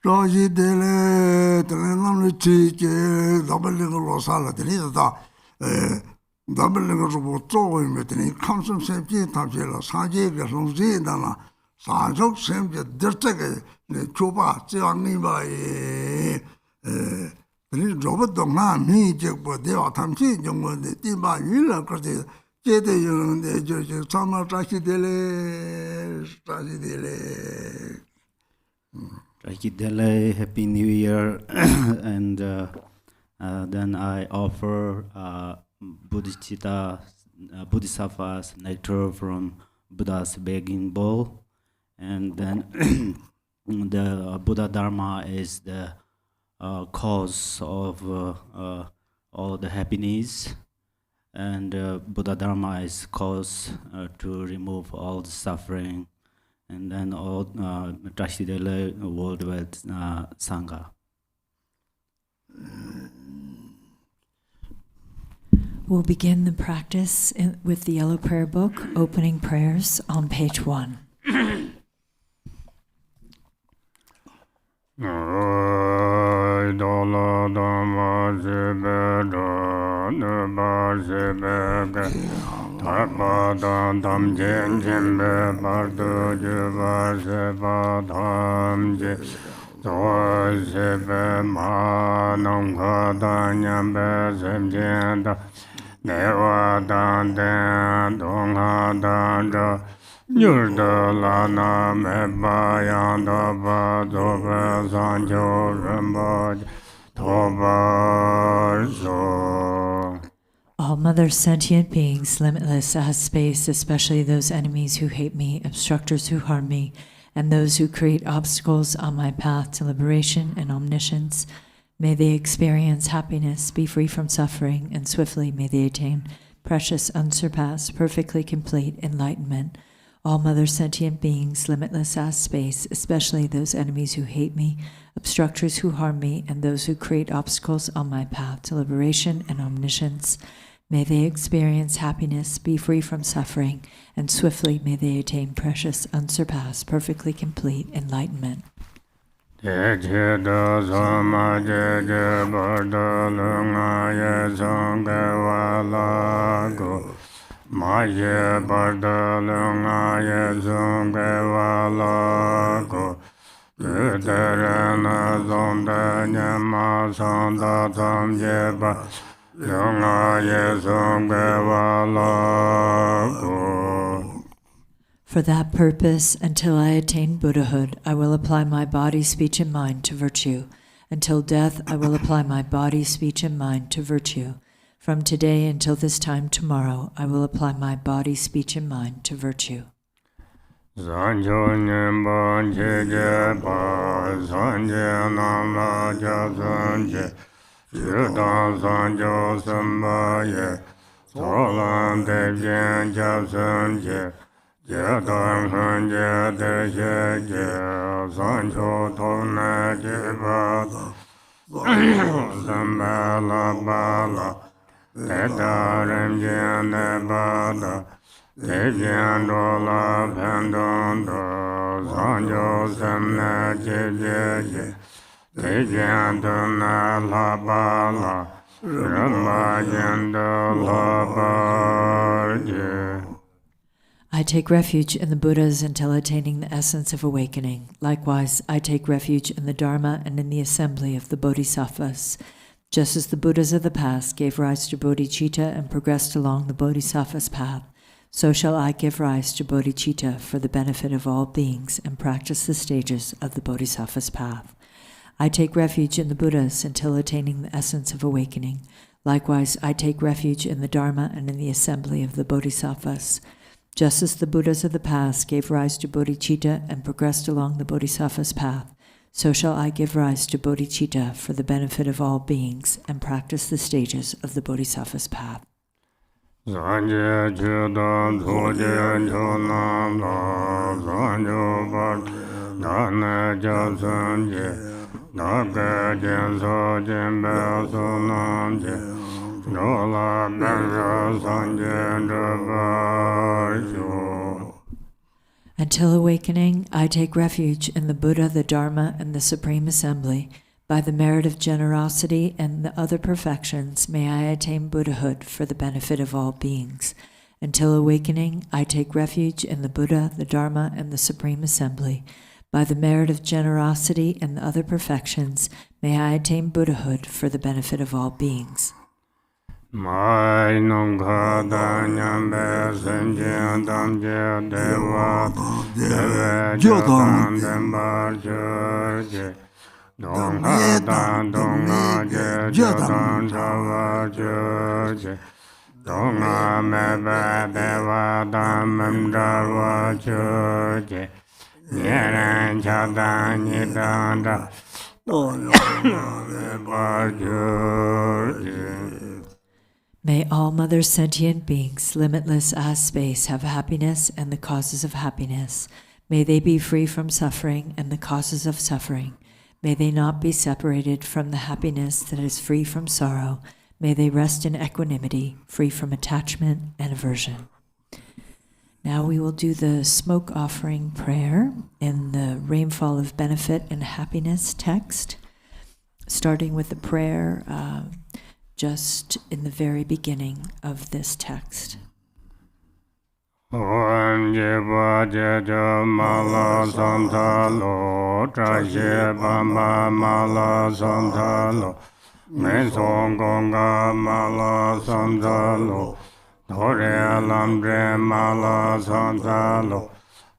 Roji dele, Telenam Chiche, doubling Rosala, Denisa, doubling Roboto, Metini, Council Safety, Tabjela, Saji, Gasonzi, Dana, Sanjok, Same, Dirtake, Chopa, Chiangiba, Robert Donna, me, Jack, but they are Tamsi, young one, the Tiba, Yula, because Jede, the Judge, Summer, Trashi dele. Happy New Year. And then I offer Bodhisattva's nectar from Buddha's begging bowl. And then the Buddha Dharma is the cause of all the happiness. And Buddha Dharma is cause to remove all the suffering. And then all Trashidele worldwide Sangha. We'll begin the practice with the Yellow Prayer Book, opening prayers on page 1. All Mother sentient beings, limitless as space, especially those enemies who hate me, obstructors who harm me, and those who create obstacles on my path to liberation and omniscience, may they experience happiness, be free from suffering, and swiftly may they attain precious, unsurpassed, perfectly complete enlightenment. All Mother sentient beings, limitless as space, especially those enemies who hate me, obstructors who harm me, and those who create obstacles on my path to liberation and omniscience, may they experience happiness, be free from suffering, and swiftly may they attain precious, unsurpassed, perfectly complete enlightenment. For that purpose, until I attain Buddhahood, I will apply my body, speech, and mind to virtue. Until death, I will apply my body, speech, and mind to virtue. From today until this time tomorrow, I will apply my body, speech, and mind to virtue. I take refuge in the Buddhas until attaining the essence of awakening. Likewise, I take refuge in the Dharma and in the assembly of the Bodhisattvas. Just as the Buddhas of the past gave rise to bodhicitta and progressed along the Bodhisattva's path, so shall I give rise to bodhicitta for the benefit of all beings and practice the stages of the Bodhisattva's path. I take refuge in the Buddhas until attaining the essence of awakening. Likewise, I take refuge in the Dharma and in the assembly of the Bodhisattvas. Just as the Buddhas of the past gave rise to bodhicitta and progressed along the Bodhisattva's path, so shall I give rise to bodhicitta for the benefit of all beings and practice the stages of the Bodhisattva's path. Until awakening, I take refuge in the Buddha, the Dharma, and the Supreme Assembly. By the merit of generosity and the other perfections, may I attain Buddhahood for the benefit of all beings. Until awakening, I take refuge in the Buddha, the Dharma, and the Supreme Assembly. By the merit of generosity and the other perfections, may I attain Buddhahood for the benefit of all beings. Mai nong kha da nyam be sen je dam je de wa de jo dam dem ba je dong ha dan dong a je jo dam ja wa je dong a me ba de wa dam mem da wa je ye ran cha da ni da da dong a ba je. May all Mother sentient beings, limitless as space, have happiness and the causes of happiness. May they be free from suffering and the causes of suffering. May they not be separated from the happiness that is free from sorrow. May they rest in equanimity, free from attachment and aversion. Now we will do the smoke offering prayer in the Rainfall of Benefit and Happiness text, starting with the prayer just in the very beginning of this text. Om Jeba Jeja Mala Samtalo, Trasheba Mala Samtalo, Mesong Gonga Mala Samtalo, Tore Lambre Mala Samtalo,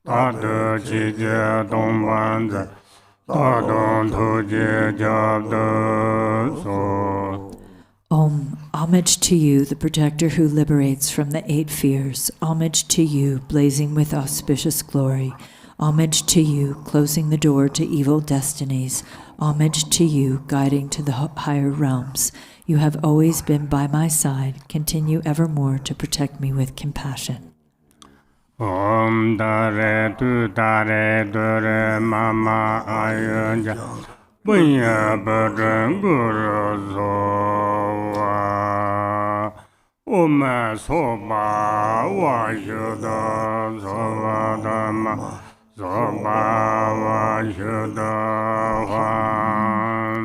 Tadu Chije Dombanza, Tadon Tuje Jabdo So. Om, homage to you, the protector who liberates from the 8 fears. Homage to you, blazing with auspicious glory. Homage to you, closing the door to evil destinies. Homage to you, guiding to the higher realms. You have always been by my side. Continue evermore to protect me with compassion. Om Dare Tu Dare Dure Mama Ayanja Punya Badran Guru Sowa Om Soba Vashuddha Soba Dhamma Soba Vashuddha Wan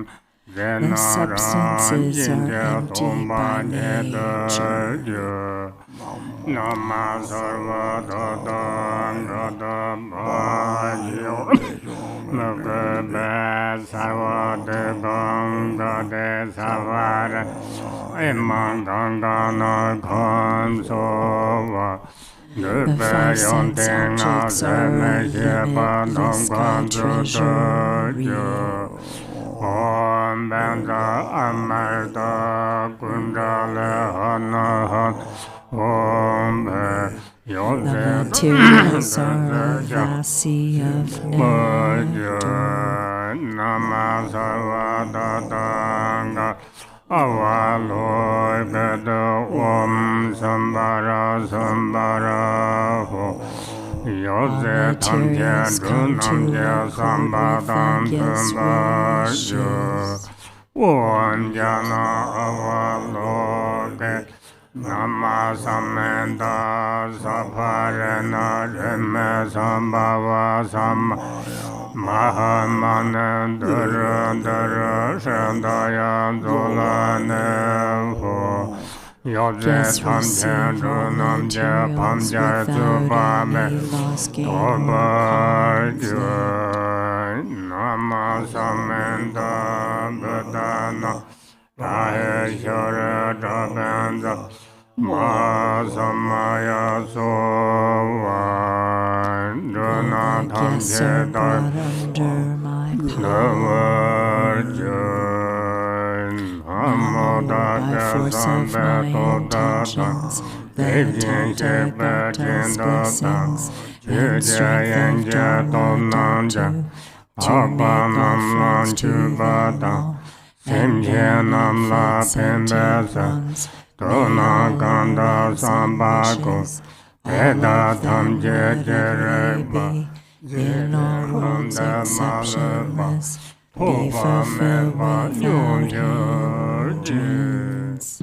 The substances are empty by nature. Nama Sarva Dodam Radha Bhayo Nukabha Sarva Devam Dade Savara Imam Gangana Kham Sova The 5 sense objects are limitless God treasure. Om Banda Amarta Kundala Hanahan Om The materials are a vast sea of nectar. Nama Sarvadadanga Avaloi Beda Om Sambara Sambara Yose Tamja Dunamja Sambadam Sambaju Om Jana Avaloke Nama Samenda Saparena Reme Sambhava Sam Mahamanandara Dara Shandaya Zolanevo Yodze Tamja Dunamja Pamja Zubame Tobaju Nama Samenda Badana Raheshwara Dabanda Masamaya Sovan Donatam Jedar Lavarjan Amodaka Sambeto Datan Devjin Shebetin Datan Chujayan Jadon Nanjan Abam Manchubatan Simjenam La Pimbesa Dona Ganda Sambago Eda Tam Jejereba In all worlds exceptionless, they fulfill with your dreams.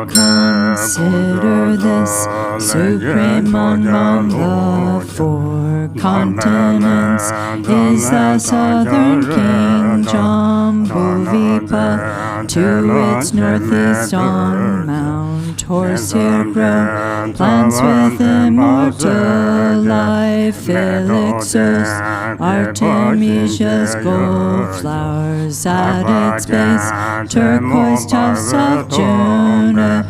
Consider this supreme Monlam, the four continents, is the southern king Jambuvipa. To its northeast on Mount Horsehair grow plants with immortal life, elixirs, artemisias, gold flowers at its base, turquoise tufts of juniper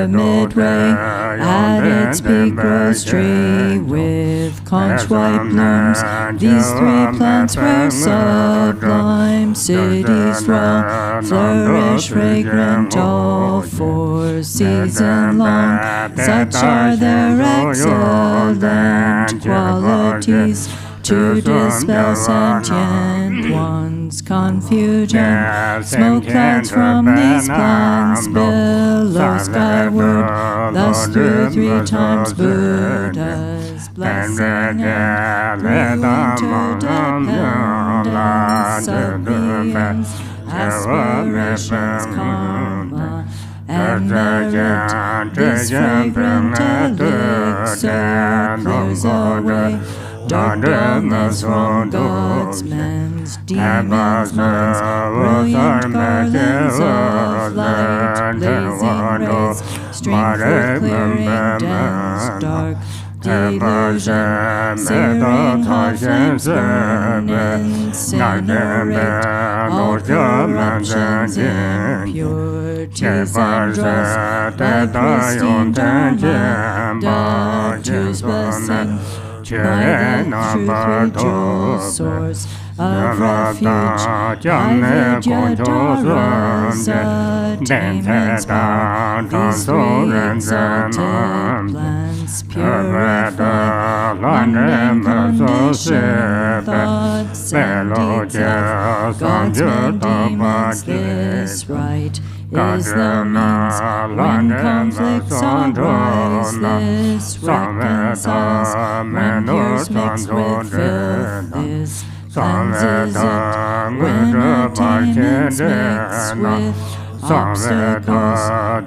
midway, at its peak rose tree with conch white blooms. These three plants were sublime, cities roll, flourish fragrant all 4 seasons long. Such are their excellent qualities, to dispel sentient one's confusion. Smoke clouds from these plants billow skyward, thus through 3 times Buddha's blessing and through interdependence of beings, aspirations, karma, and merit. This fragrant elixir clears away darkness from gods, men's, demons' minds, brilliant garlands of light, blazing rays, stream forth clearing dense, dark delusion, searing conscience, burn, incinerate all corruptions, impurities, and dross, by pristine Dharma, the Jews' blessing, by the truth rejoice, source of refuge, Avidyadhara's attainments bar, these 3 exalted plants purify, non-emanating thoughts and deeds, God's made demons. This right is the means when conflicts arise. This reconciles when tears mixed with filth. This cleanses it when attainments mixed with obstacles.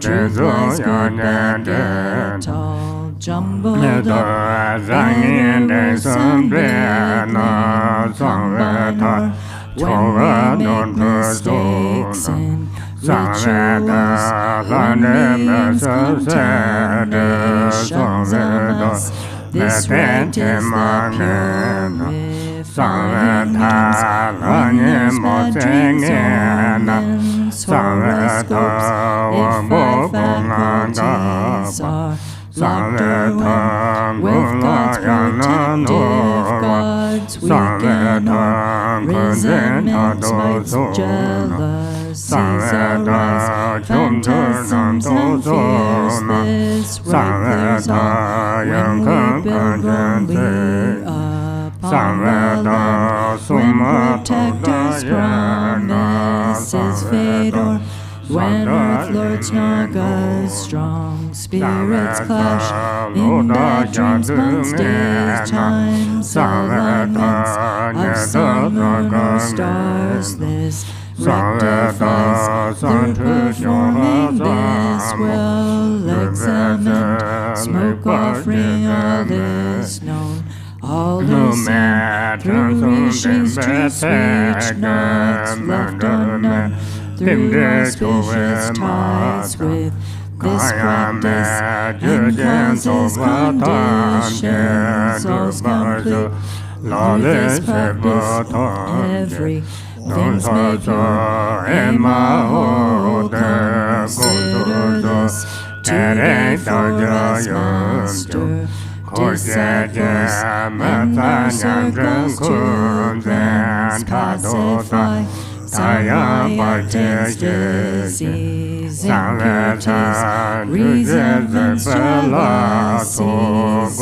Truth lies good, bad, good, all jumbled up. In this unbreakable somewhere, when we make mistakes in rituals, when we interpret traditions of us, this right is the purifying means. Onions, magics, ornaments, horoscopes, if 5 faculties are locked away, with God's protective guards we can all resentments, mites, jealousies arise, phantasms and fears. This right clears all when we build wrongly upon the Lord, when protector's promise is fatal, when Earth Lord's Nagas strong spirits clash in bad dreams, months, days, times, alignments of sun, moon, or stars. This rectifies through performing this will examine, smoke offering all is known. All is seen through Rishi's true speech, notes left unknown, through auspicious ties with this practice, and causes conditions, all's complete. Through this practice, everything's made pure, and consider this to be for us, Master. Disciples in their circles to thence pacify, Scientific disease immunities, resistance, jealousies,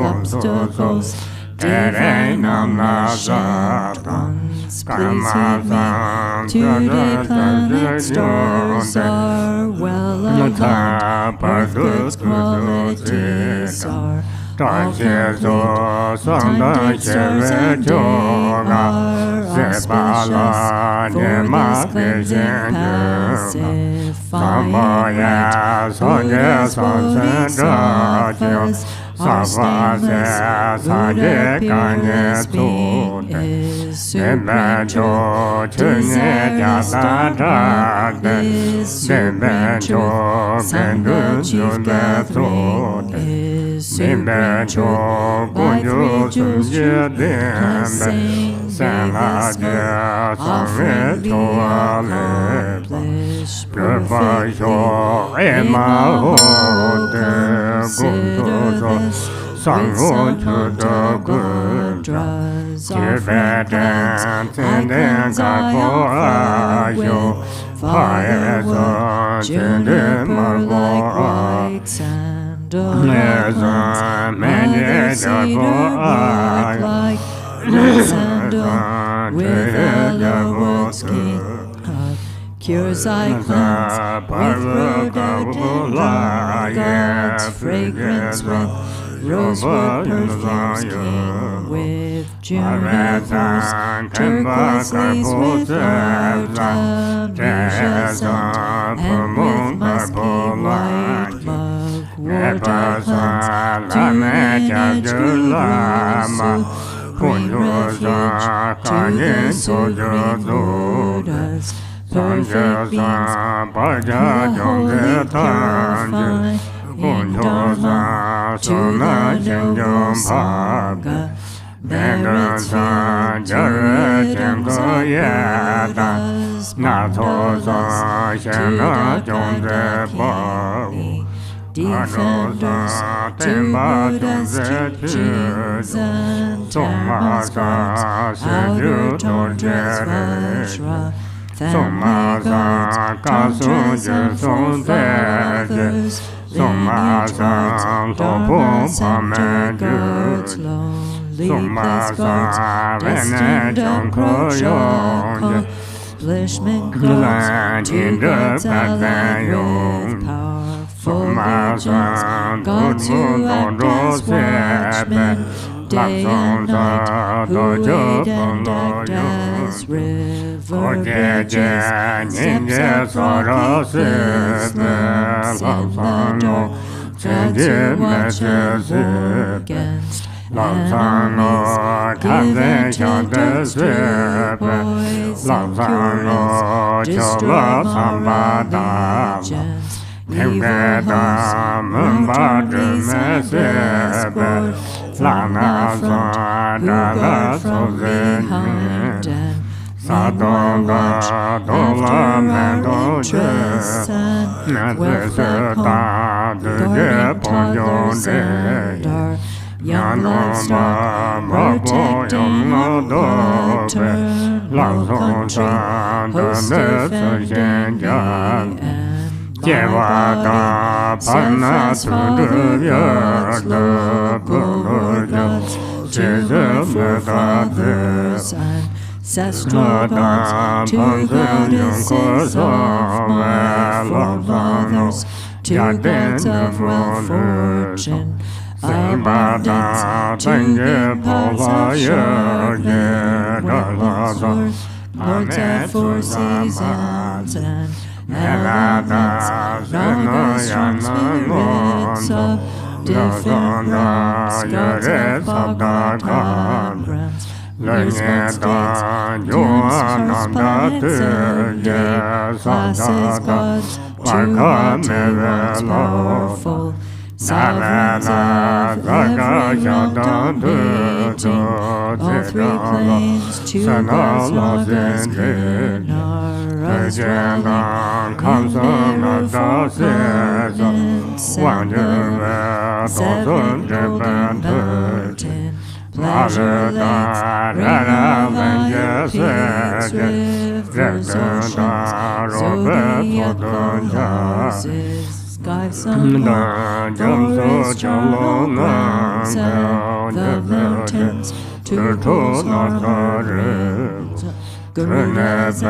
obstacles, divine omniscient ones, please heed me. Today planet stars are well aligned, Earth goods qualities are all complete. Time-date stars and day are auspicious for this cleansing pacifying light. Buddha's bodhisattvas are stainless. Buddha peerless being is supernatural. To Zarathustra is supreme truth. Sangha chief gathering is supreme truth. By three jewels cleansing Vedas, offering the accomplished perfect faith. Consider this with some of the mudras offering plants and Kunzang with firewood, juniper like white sandalwood, and cedar bark like Samdup with yellowwood skin. Cures I cleanse with rhododendron, God's fragrance with rosewood perfume skin, with junipers, turquoise leaves with large ambrosia scent, and with musky white mugwort I cleanse. To lineage Guru Queen refuge, to the supreme Buddhas, perfect beings, by the holy purifying Dharma, to the noble Sangha, merits return to Vedas, defenders to Buddha's teachings and temples gods, outer torches Vajra, Thank and feathers, lineage gods, Dharma scepter gods, lonely place gods, destined accomplishment gods, to God's allied with powerful agents, gods who act as watchmen, day and night, who lead and act as river bridges, steps of forgiveness, lamps in the dark, treads who watches against enemies, given to destroy poison cures, destroy moral agents, evil hosts, escort from the front, who guard from behind, and watch after interests, and wealth at home, guarding toddlers and our young livestock, protecting our eternal country, host defending thee, and by sacrifice local gods, cheerful fathers, ancestral gods, to goddesses of merciful fathers, to gods of well fortune, abundance, to the gods of Wordsworth, lords of four seasons, and elements, non-notions with myths of different realms, gods of barbaric realms, years months, days, germs, planets, and day, classes, gods, to gods powerful, sovereigns of every beating, all three planes, two gods love us in our eyes, consider fulfillment, seven golden mountain, pleasure lakes, rainbow peaks, rivers, oceans, zodiac causes, sky, sun, forest, mountains, and the mountains, to pools, rivers, gorillas,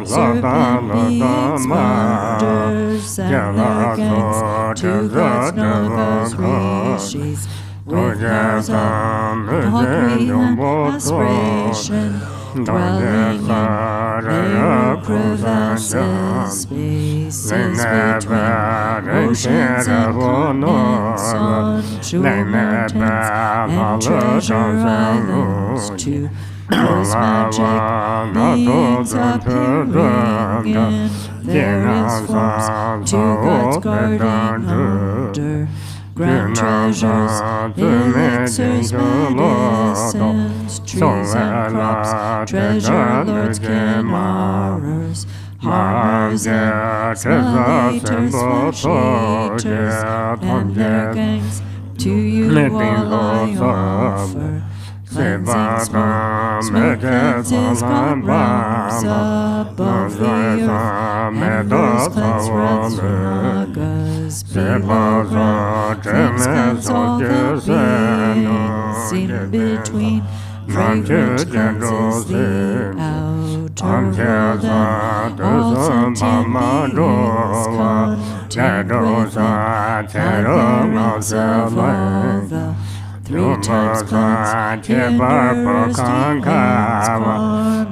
serpent beings, wonders, and elegance, to gods, nobles, rishis, with powers of mockery and aspiration, dwelling in narrow crevasses, spaces between oceans and continents, on jewel mountains and treasure islands, to voice magic beings appearing in various forms, to God's guardian under grand treasures, elixirs, medicines, trees and crops, treasure lords, Gemarers, harbors, smellators, flesh-eaters, and their gangs. To you all I offer cleansing smoke, smoke cleanses God realms above the earth, and rose cleanse wraths nagas below ground, dreams cleanse all the beings in between. Fragrant cleanses the outer world, and all sentient beings contemplate the merits of all the 3 times cleansed, terrors, demons, torment,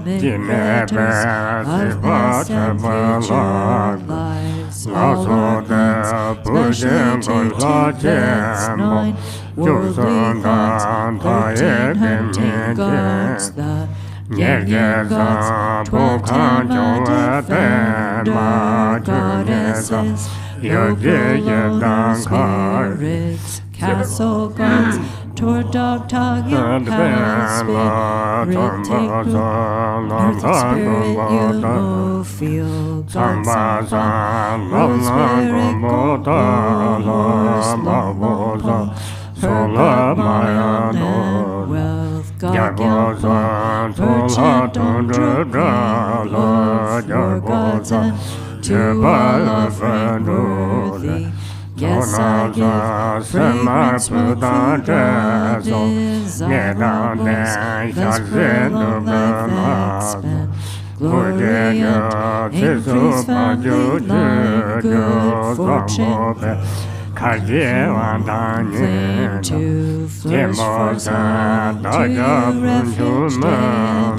riches, of blessed and future lives, all organs, speculated deaths, 9 worldly gods, 13 hunting gods, the yin gods, 12 Dhamma defender goddesses, yogi spirits, castle gods, toward dog tongue and palace spirit, take root, earth spirit, you feel God's earth spirit, gold, horse, love, her mind and wealth, God Khenpo, merchant entrepreneur, for God's end, to all of unworthy. Yes, I give fragrant smoke for the desireless, let's prolong life and spend glory and increase family life, good fortune. Cling to flourish for time, to refuge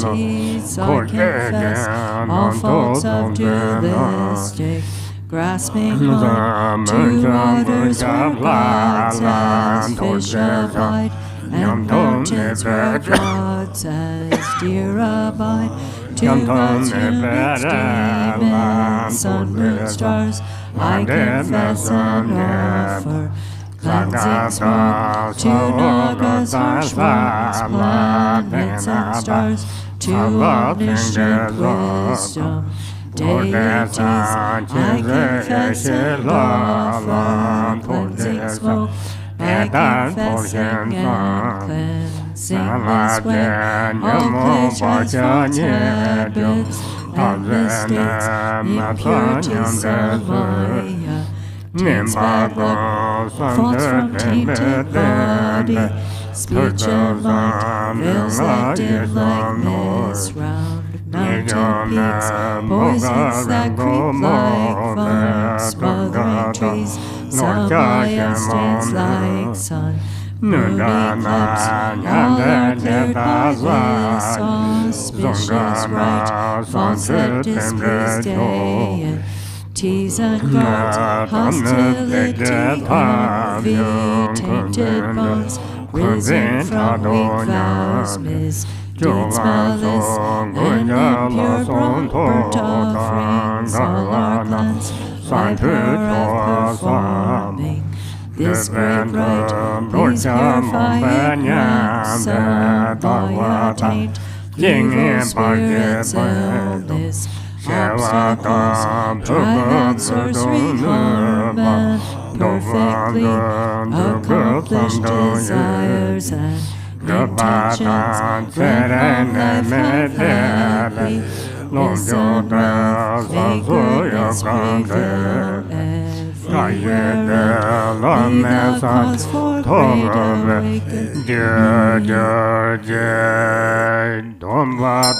deities, I confess all faults of dualistic grasping on to waters where gods as fish abide, and mountains where gods as deer abide, to gods who mix demons, sun, moon, stars, I confess and offer cleansing smoke to nagas, harshwords, planets and stars, to omniscient wisdom, deities, I confess and offer cleansing smoke, I confessing and cleansing this way, all pleasures and habits, endless states, impurities of Maya, taints bad blood, faults from tainted body, speech and mind, veils that dim like mist round mountain peaks, poisons that creep like fire, smothering trees, Samaya stains like sun, moon eclipse, all are cleared by this auspicious rite, conceptus Christian, teas and gods, hostility, envy, tainted bonds, risen from weak vows, misdeeds, malice, and impure burnt offerings, all are cleansed by power of performing this great rite. Please purify it once and by your taint, evil spirits, illness, obstacles, triad, sorcery, harm, and perfectly accomplished desires and intentions, let all life have happily, this unripe vagrantness prevail everywhere, be the cause for great awakening.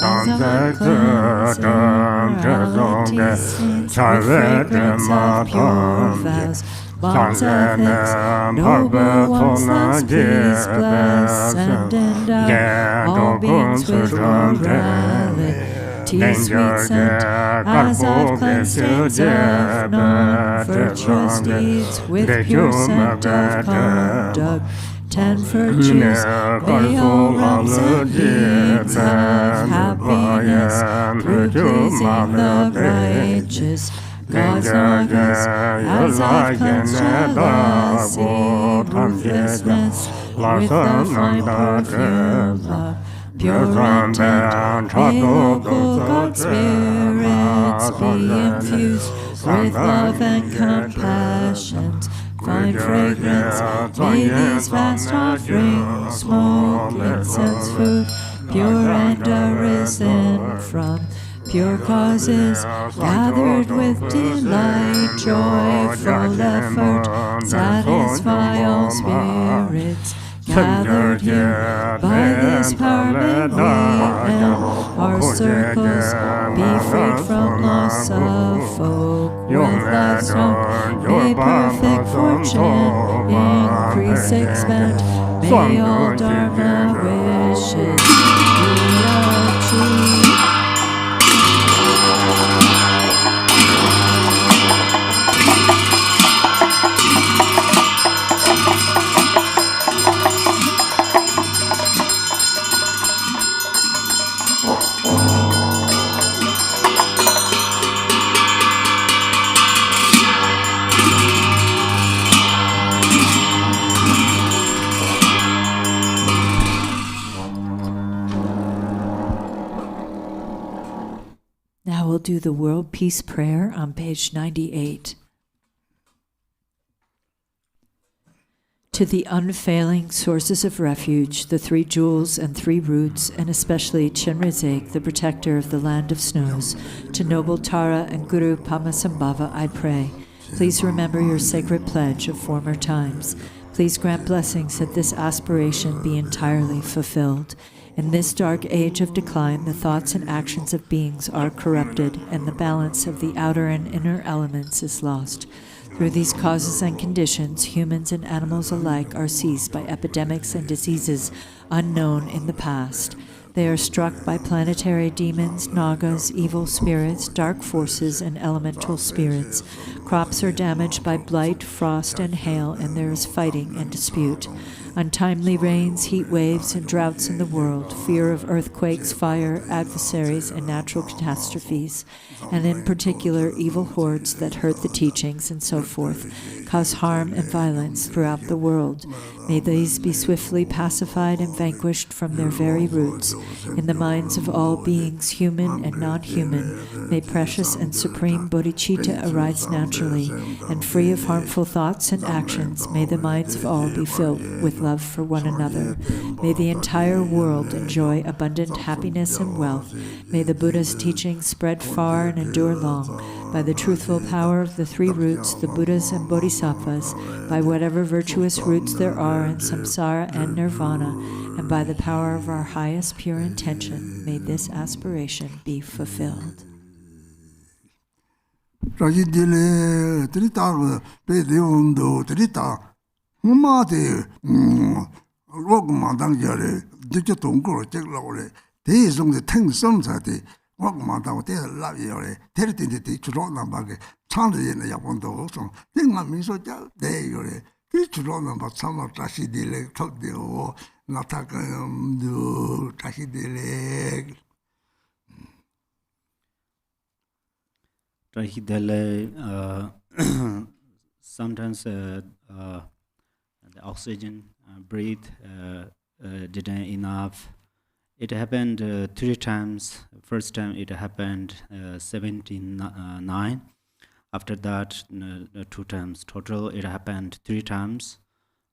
As I cleanse moralities, since the fragrance of pure vows, One's ethics, noble ones thus peace bless and endow all beings with morality, sweet scent, as I've cleansed stains of non-virtuous deeds with pure scent of conduct. 10 virtues, may all realms and deeds have happiness through pleasing the righteous. God's Lamas, as I've cleansed jealousy, ruthlessness, with the fine perfume of pure intent, may local God spirits be infused with love and compassion. Fine fragrance, may these vast offerings, smoke, incense, food, pure and arisen from pure causes, gathered with delight, joyful effort, satisfy all spirits, gathered here by this power may we and our circles be freed from loss of folk. With livestock, may perfect fortune increase, expand, may all Dharma wishes be achieved. We'll do the World Peace Prayer on page 98. To the unfailing sources of refuge, the 3 jewels and 3 roots, and especially Chenrezig, the protector of the land of snows, to noble Tara and Guru Padmasambhava, I pray. Please remember your sacred pledge of former times. Please grant blessings that this aspiration be entirely fulfilled. In this dark age of decline, the thoughts and actions of beings are corrupted, and the balance of the outer and inner elements is lost. Through these causes and conditions, humans and animals alike are seized by epidemics and diseases unknown in the past. They are struck by planetary demons, nagas, evil spirits, dark forces, and elemental spirits. Crops are damaged by blight, frost, and hail, and there is fighting and dispute. Untimely rains, heat waves, and droughts in the world, fear of earthquakes, fire, adversaries, and natural catastrophes, and in particular evil hordes that hurt the teachings and so forth, cause harm and violence throughout the world. May these be swiftly pacified and vanquished from their very roots. In the minds of all beings, human and non-human, may precious and supreme bodhicitta arise naturally, and free of harmful thoughts and actions, may the minds of all be filled with love for one another. May the entire world enjoy abundant happiness and wealth. May the Buddha's teachings spread far and endure long. By the truthful power of the 3 roots, the Buddhas and Bodhisattvas, by whatever virtuous roots there are in samsara and nirvana, and by the power of our highest pure intention, may this aspiration be fulfilled. Sometimes the oxygen breathe didn't enough. It happened 3 times. First time it happened 79. After that 2 times. Total it happened 3 times.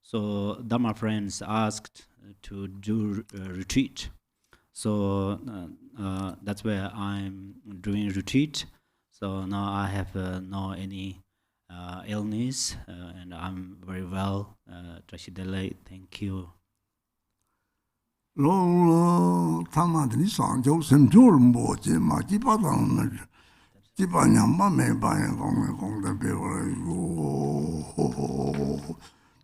So Dharma friends asked to do retreat. So that's where I'm doing retreat. So now I have no any illness and I'm very well. Trashidele, thank you. Tipa nyamba me bayan kong da be wala yo.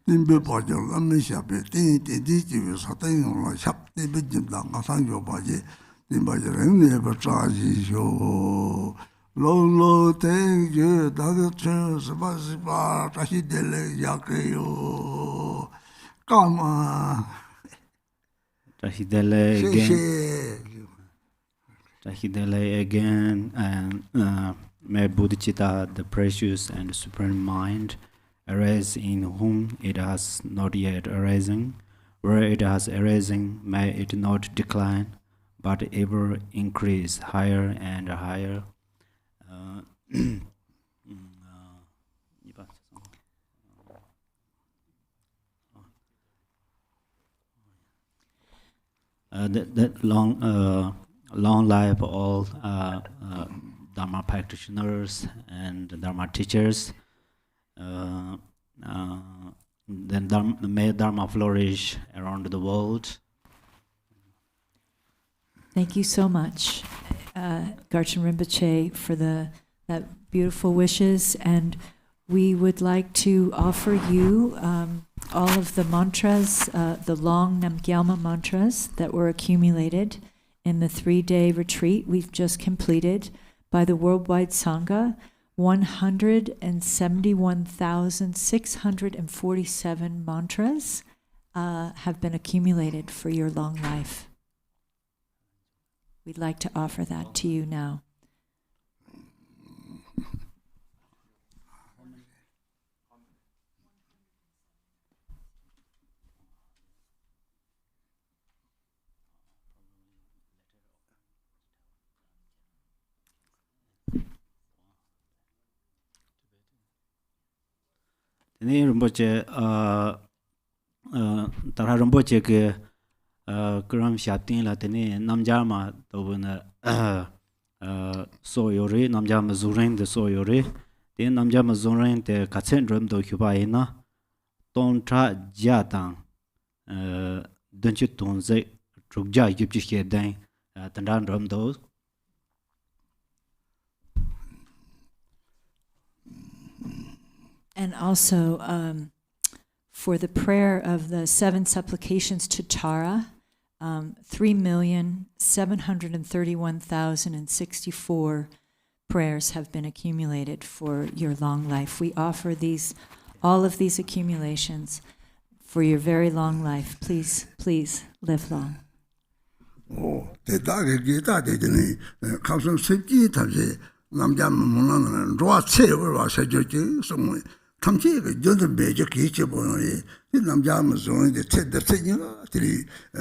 Timbe baje lamme shabe ti ji sa tan yong la shap ti be jim da ma san yo baje. Timba je ren ne ba cha ji yo. Lo te je da de chen se ba ta shi de le ya ke yo. Kama. Tahidele again. She. Tahidele again, and may bodhicitta, the precious and supreme mind, arise in whom it has not yet arisen. Where it has arisen, may it not decline, but ever increase higher and higher. That long life all Dharma practitioners and Dharma teachers. Then may Dharma flourish around the world. Thank you so much, Garchen Rinpoche, for that beautiful wishes, and we would like to offer you all of the mantras, the long Namgyalma mantras that were accumulated in the 3-day retreat we've just completed by the Worldwide Sangha. 171,647 mantras have been accumulated for your long life. We'd like to offer that to you now. Tene Rinpoche, Tara Rinpoche ke Kuram Shaptin la tene Namjama Tobuna So Yore, Namjama Zuren de So Yore, Ten Namjama Zuren de Katsen Rum do Kubaina, Ton Tra Jatang, Dunchu Tonze, Trugja Yupchi Dang, Tandan Rum do. And also for the prayer of the 7 supplications to Tara, 3,731,064 prayers have been accumulated for your long life. We offer all of these accumulations for your very long life. Please, please live long. Oh, the dog is Council City, Namjam Monlam, Roa Sever, Sajoki, some Tamchi, Jordan Bejo Kichibone, Namjam Zone, the Singer,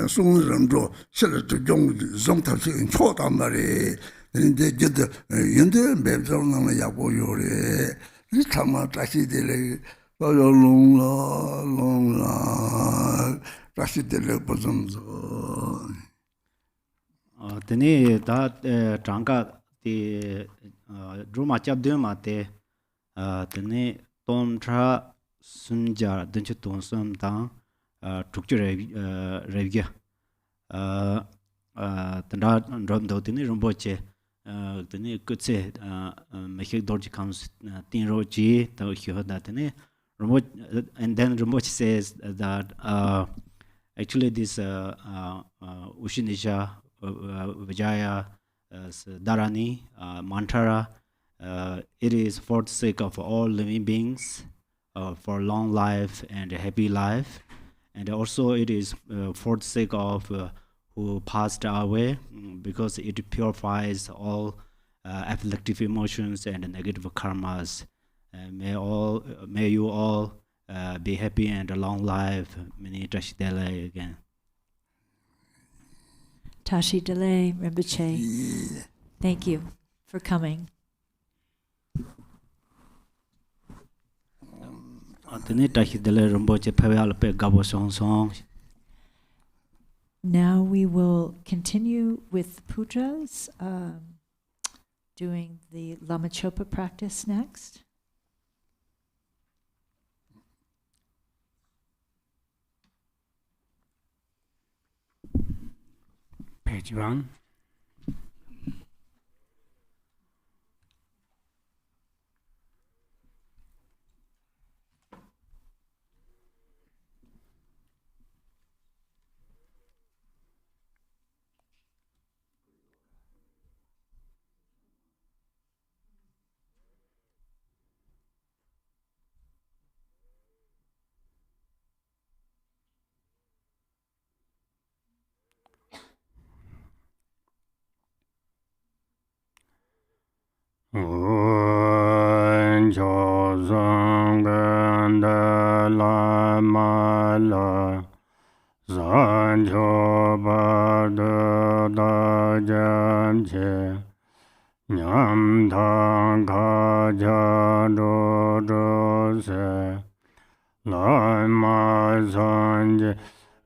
soon and draw, sell to Jong Zomtachi in Chota Mare, and they did the Yende Bebzon Yabo Yore, this time I see the long, Rashi de Leposons. Tene that Tranka the Ruma Chabduma te Tene Tontra Sunja Dunchuton Sum Tang Trukture Revia Tanda Drum Tene Rumboche Tene could say Mehik Dorji comes Tinro G, though you heard that Tene and then Rumboche says that actually this Ushinisha Vijaya Dharani Mantra, it is for the sake of all living beings, for long life and a happy life, and also it is for the sake of who passed away, because it purifies all afflictive emotions and negative karmas. May you all be happy and a long life. Many Tashidele again. Tashi Delay Rinpoche, thank you for coming. Now we will continue with pujas, doing the Lama Chopa practice next. Page 1. Chopa Sadhana Nyam Thang Kha Cha Do Do Se Lama Sanje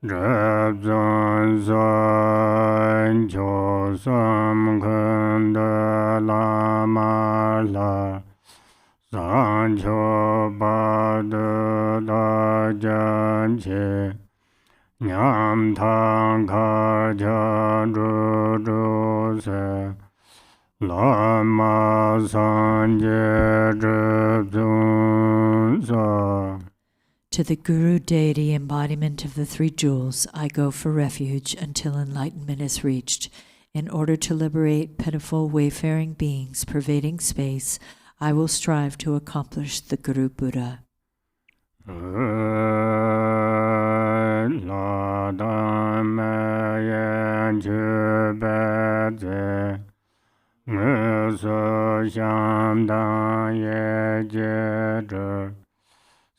Drep Zon San Cho Sam Khanda Lama La San Chopa Sadhana Nyam Thang Kha Cha Do Do Se Lama Sanje Drep Zon Sa. To the Guru Deity embodiment of the three jewels, I go for refuge until enlightenment is reached. In order to liberate pitiful wayfaring beings pervading space, I will strive to accomplish the Guru Buddha.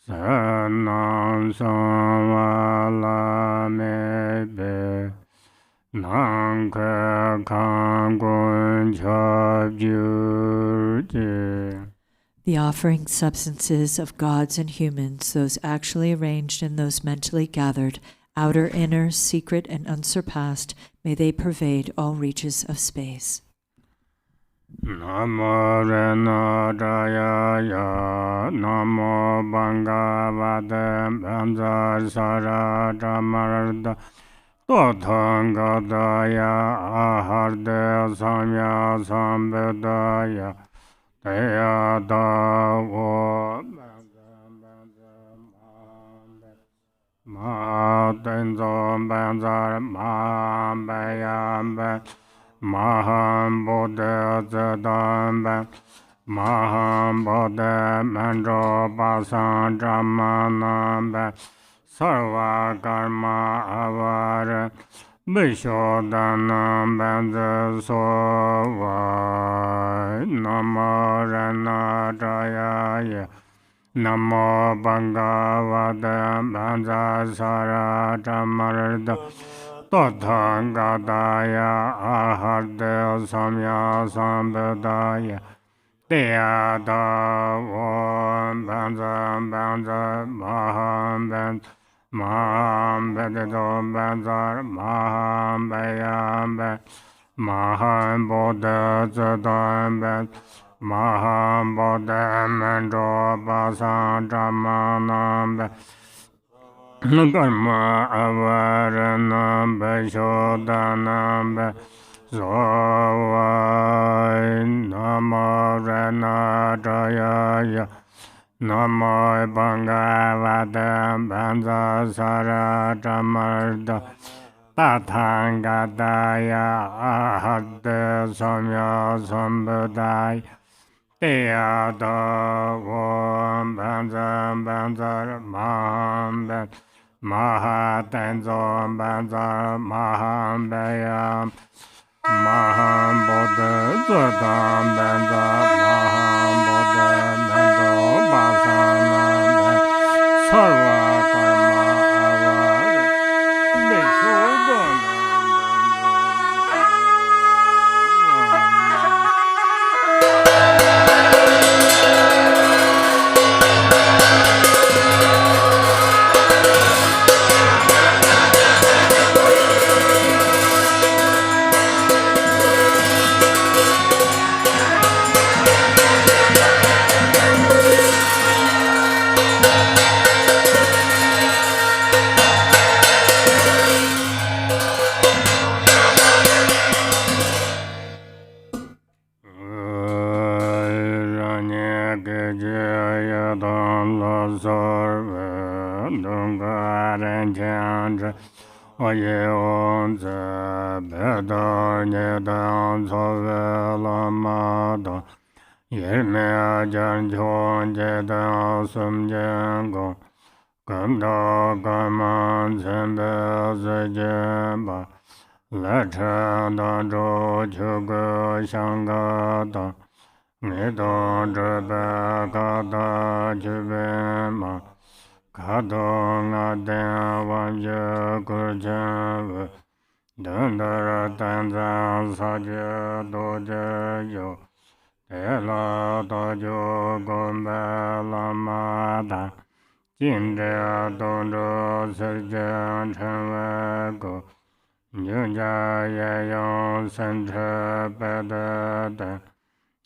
Sanam Savala Mebe Nanka Kangun Chabjurje. The offering substances of gods and humans, those actually arranged and those mentally gathered, outer, inner, secret, and unsurpassed, may they pervade all reaches of space. Namo Rena Jaya Namo Bhagavate Banza Sarada Marda Tothangadaya Aharde Samya Sambedaya Daya Davo Mahatenzo Banza Mahambayambe Maham Bodha Zadamba Maham Bodha Mandro Basan Dramanamba Sarva Karma Avara Vishodhanam Bandha Sova Namo Rana Jaya Namo Bhagavate Bandha Sarada Marda Tothangadaya Aharde Samya Sambedaya Deyada Om Banza Banza Maham Ben Maham Bededo Banza Maham Bayam Ben Maham Bodha Zadan Ben Maham Bodha Mendo Basan Dramanam Ben Karma Avarana Beshodana Sovai Namo Rana Jaya Namo Bhagavate Banza Sarada Marda Tathangadaya Ahadde Samya Sambudaya Deyada Om Banza Banza Maham Mahatenzo Banza Maham Bayam Maham Bodha Zadam Banza Maham Bodha Mendo Basana Sarva Karma Avara Vishodhanam Oye onze beda nyedan sove lamada yerme ajan chon jedan sum jengo kamda kaman sembe sejemba lechan dan jo chugu shangada nidon jebe kata jibema Kadonga Deva Kurjava Dandara Tanzan Saja Doja Yo Ela Dojo Gomba Lamada Jindaya Dondo Serjan Chanvago Nyunja Yayon Sentra Padada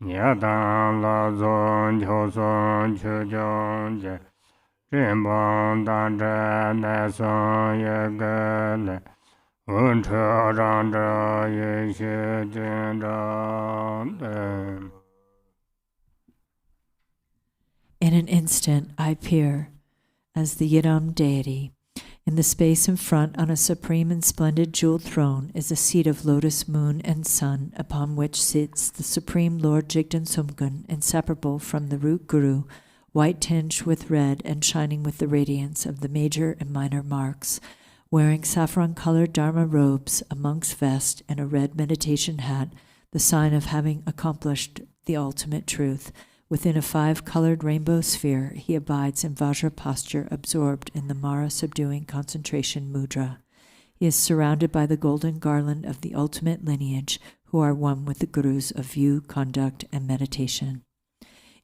Yadan Lazon Choson Chujonja Rimbang Danda Nason Yagale Untra Randa Yeshe Jindande. In an instant, I appear as the Yidam deity. In the space in front, on a supreme and splendid jeweled throne, is a seat of lotus, moon, and sun, upon which sits the Supreme Lord Jigdan Sumgun, inseparable from the root guru, white tinged with red and shining with the radiance of the major and minor marks, wearing saffron-colored Dharma robes, a monk's vest, and a red meditation hat, the sign of having accomplished the ultimate truth. Within a 5-colored rainbow sphere, he abides in Vajra posture, absorbed in the Mara-subduing concentration mudra. He is surrounded by the golden garland of the ultimate lineage, who are one with the gurus of view, conduct, and meditation.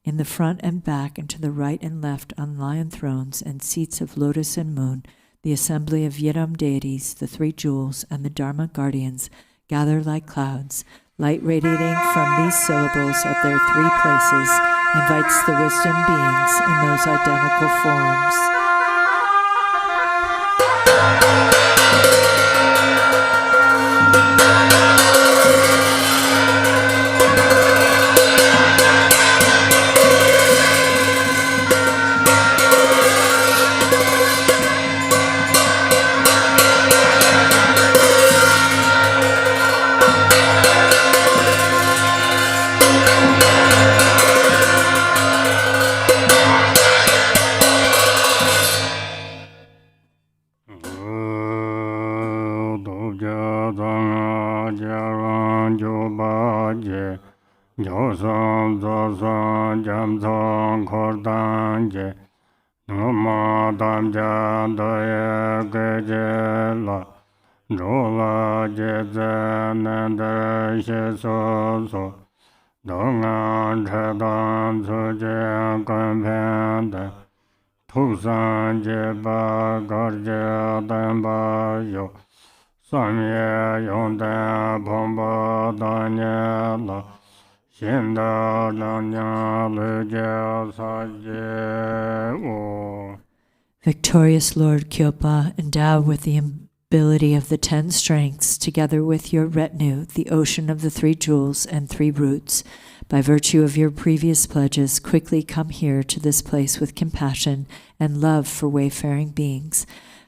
In the front and back, and to the right and left, on lion thrones and seats of lotus and moon, the assembly of Yidam deities, the 3 jewels, and the Dharma guardians gather like clouds. Light radiating from these syllables of their 3 places invites the wisdom beings in those identical forms. Josan Josan Jamsan Kordanje Noma Damja Daya Gejela Jola Jezananda Shesoso Dongan Chedan Suje Kampenda Tusan Jeba Garja Damba Yo Samye Yonda Pomba Daniela Victorious Lord Chöpa, endowed with the ability of the 10 strengths, together with your retinue, the ocean of the 3 jewels and 3 roots, by virtue of your previous pledges, quickly come here to this place with compassion and love for wayfaring beings.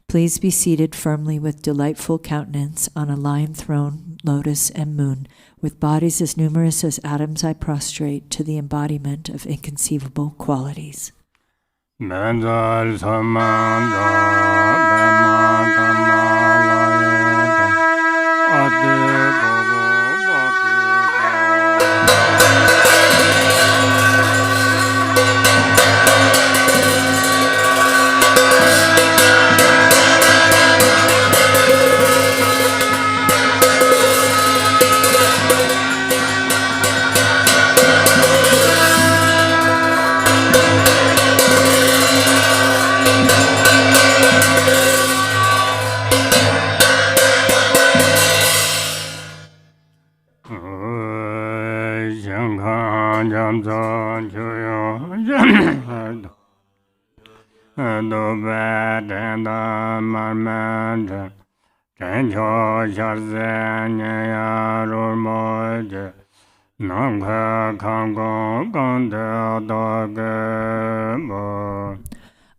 Please be seated firmly with delightful countenance on a lion throne, lotus, and moon. With bodies as numerous as atoms, I prostrate to the embodiment of inconceivable qualities.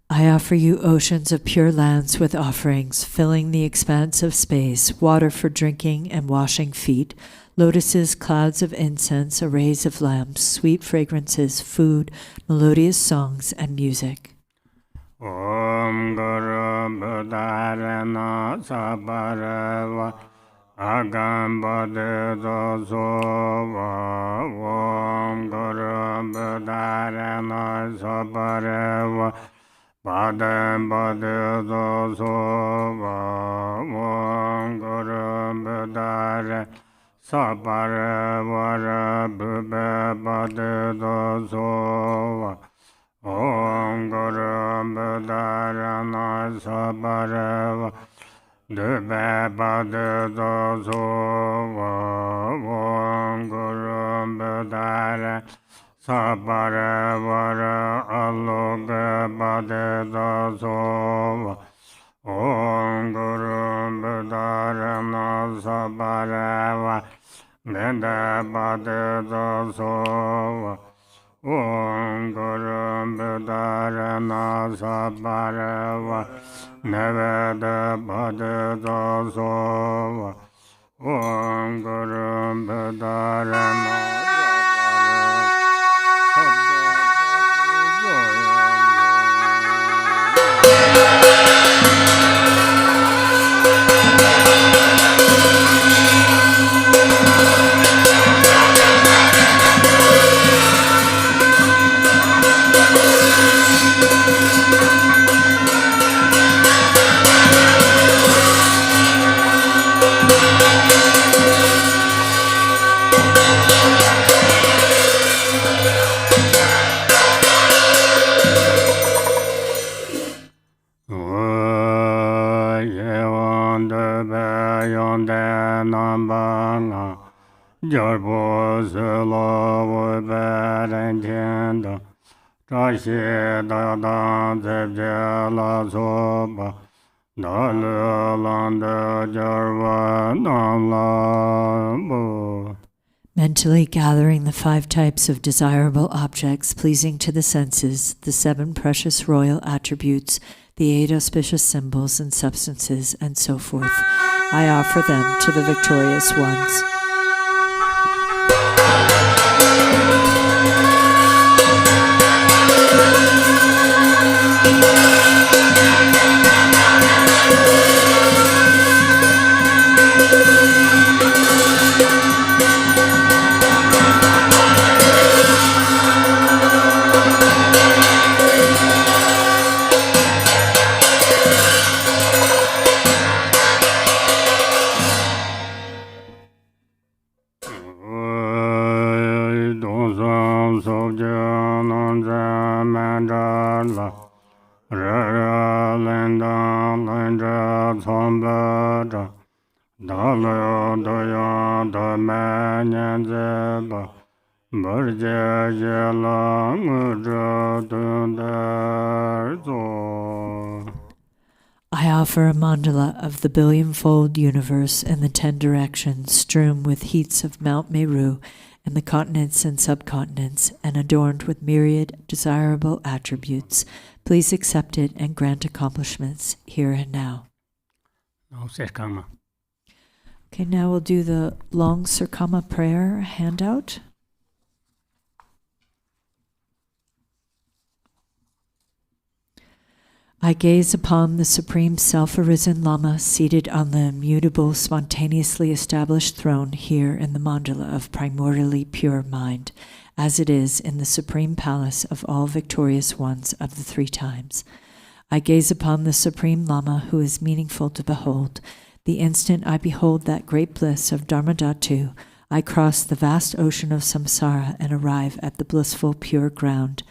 I offer you oceans of pure lands with offerings, filling the expanse of space, water for drinking and washing feet, lotuses, clouds of incense, arrays of lamps, sweet fragrances, food, melodious songs, and music. Om Guru Buddharana Sabarava Agam Bodhisova Om Guru Buddharana Sabarava Padam Badu Sova Wangurum Budare Sapara Vara Bube Badu Sova Wangurum Budare Nasapara Dube Badu Sova Wangurum Budare Sapara Vara Aloga Bade Sova Om Guru Buddharana Sabarava Nenda Bade Sova Om Guru Buddharana Sabarava Nevada Bade Sova Om Guru Buddharana Mentally gathering the 5 types of desirable objects pleasing to the senses, the 7 precious royal attributes, the 8 auspicious symbols and substances, and so forth, I offer them to the victorious ones. I offer a mandala of the billion-fold universe and the 10 directions, strewn with heats of Mount Meru and the continents and subcontinents, and adorned with myriad desirable attributes. Please accept it and grant accomplishments here and now. Serkhangma. Okay, now we'll do the long Serkhangma prayer handout. I gaze upon the Supreme Self-Arisen Lama seated on the immutable, spontaneously established throne here in the mandala of primordially pure mind, as it is in the Supreme Palace of all victorious ones of the 3 times. I gaze upon the Supreme Lama who is meaningful to behold. The instant I behold that great bliss of Dharmadhatu, I cross the vast ocean of samsara and arrive at the blissful pure ground.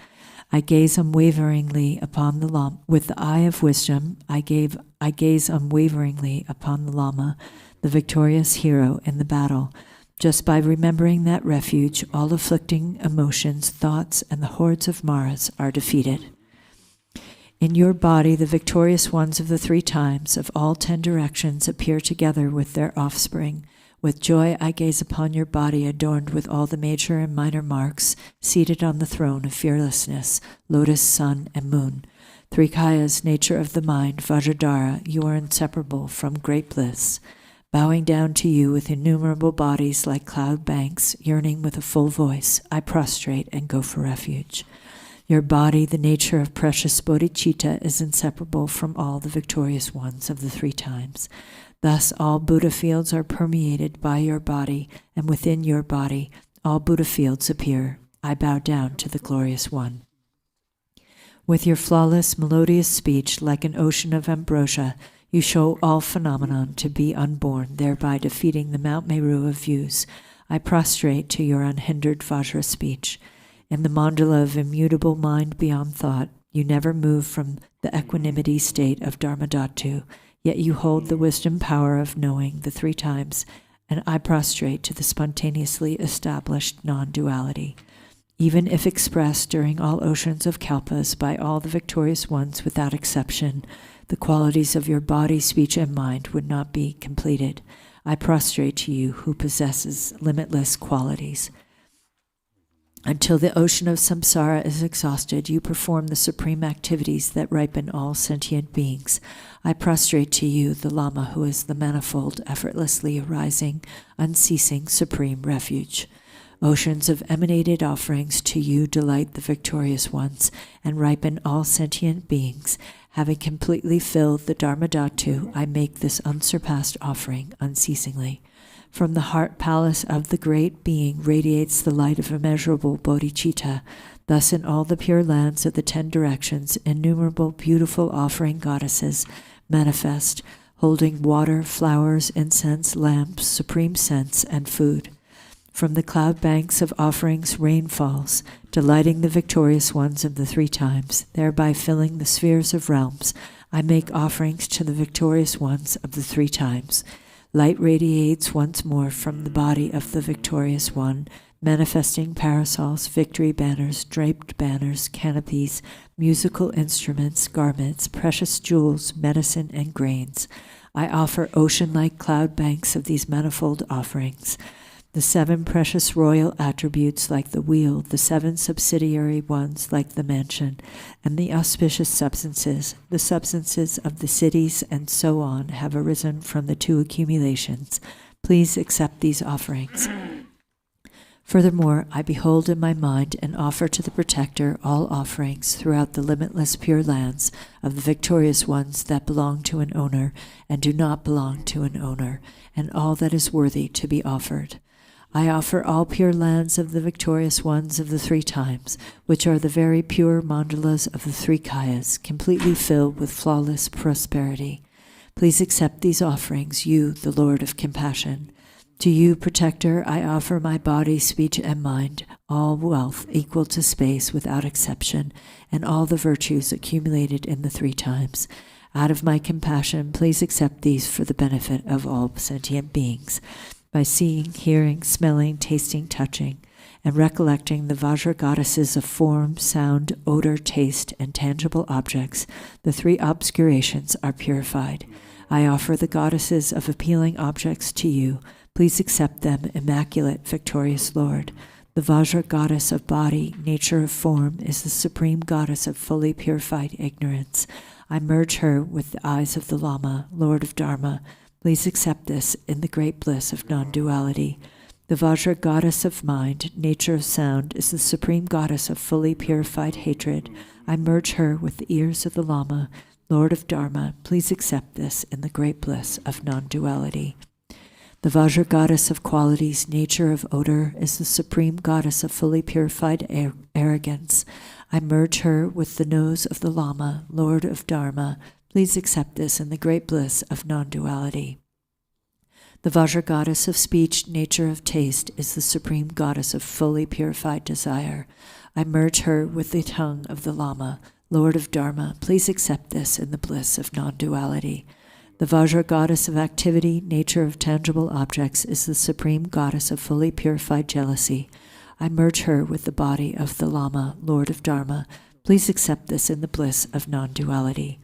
I gaze unwaveringly upon the Lama. With the eye of wisdom, I gaze unwaveringly upon the Lama, the victorious hero in the battle. Just by remembering that refuge, all afflicting emotions, thoughts, and the hordes of Maras are defeated. In your body, the victorious ones of the 3 times of all 10 directions appear together with their offspring. With joy I gaze upon your body adorned with all the major and minor marks, seated on the throne of fearlessness, lotus, sun, and moon. 3 Kayas, nature of the mind, Vajradhara, you are inseparable from great bliss. Bowing down to you with innumerable bodies like cloud banks, yearning with a full voice, I prostrate and go for refuge. Your body, the nature of precious bodhicitta, is inseparable from all the victorious ones of the 3 times. Thus all Buddha fields are permeated by your body, and within your body all Buddha fields appear. I bow down to the glorious one. With your flawless, melodious speech, like an ocean of ambrosia, you show all phenomenon to be unborn, thereby defeating the Mount Meru of views. I prostrate to your unhindered Vajra speech. In the mandala of immutable mind beyond thought, you never move from the equanimity state of Dharmadhatu, yet you hold the wisdom power of knowing the 3 times, and I prostrate to the spontaneously established non-duality. Even if expressed during all oceans of kalpas by all the victorious ones without exception, the qualities of your body, speech, and mind would not be completed. I prostrate to you who possesses limitless qualities. Until the ocean of samsara is exhausted, you perform the supreme activities that ripen all sentient beings. I prostrate to you, the Lama, who is the manifold, effortlessly arising, unceasing, supreme refuge. Oceans of emanated offerings to you delight the victorious ones and ripen all sentient beings. Having completely filled the Dharmadhatu, I make this unsurpassed offering unceasingly. From the heart palace of the great being radiates the light of immeasurable bodhicitta. Thus in all the pure lands of the 10 directions, innumerable beautiful offering goddesses manifest, holding water, flowers, incense, lamps, supreme scents, and food. From the cloud banks of offerings rain falls, delighting the victorious ones of the 3 times, thereby filling the spheres of realms. I make offerings to the victorious ones of the 3 times. Light radiates once more from the body of the victorious one, manifesting parasols, victory banners, draped banners, canopies, musical instruments, garments, precious jewels, medicine, and grains. I offer ocean-like cloud banks of these manifold offerings. The 7 precious royal attributes like the wheel, the 7 subsidiary ones like the mansion, and the auspicious substances, the substances of the cities, and so on, have arisen from the 2 accumulations. Please accept these offerings. Furthermore, I behold in my mind and offer to the Protector all offerings throughout the limitless pure lands of the victorious ones that belong to an owner and do not belong to an owner, and all that is worthy to be offered. I offer all pure lands of the victorious ones of the 3 times, which are the very pure mandalas of the 3 kayas, completely filled with flawless prosperity. Please accept these offerings, you, the Lord of Compassion. To you, Protector, I offer my body, speech, and mind, all wealth equal to space without exception, and all the virtues accumulated in the 3 times. Out of my compassion, please accept these for the benefit of all sentient beings. By seeing, hearing, smelling, tasting, touching, and recollecting the Vajra goddesses of form, sound, odor, taste, and tangible objects, the 3 obscurations are purified. I offer the goddesses of appealing objects to you. Please accept them, immaculate, victorious Lord. The Vajra goddess of body, nature of form, is the supreme goddess of fully purified ignorance. I merge her with the eyes of the Lama, Lord of Dharma. Please accept this in the great bliss of non-duality. The Vajra goddess of mind, nature of sound, is the supreme goddess of fully purified hatred. I merge her with the ears of the Lama, Lord of Dharma. Please accept this in the great bliss of non-duality. The Vajra goddess of qualities, nature of odor, is the supreme goddess of fully purified arrogance. I merge her with the nose of the Lama, Lord of Dharma. Please accept this in the great bliss of non-duality. The Vajra goddess of speech, nature of taste, is the supreme goddess of fully purified desire. I merge her with the tongue of the Lama, Lord of Dharma. Please accept this in the bliss of non-duality. The Vajra goddess of activity, nature of tangible objects, is the supreme goddess of fully purified jealousy. I merge her with the body of the Lama, Lord of Dharma. Please accept this in the bliss of non-duality.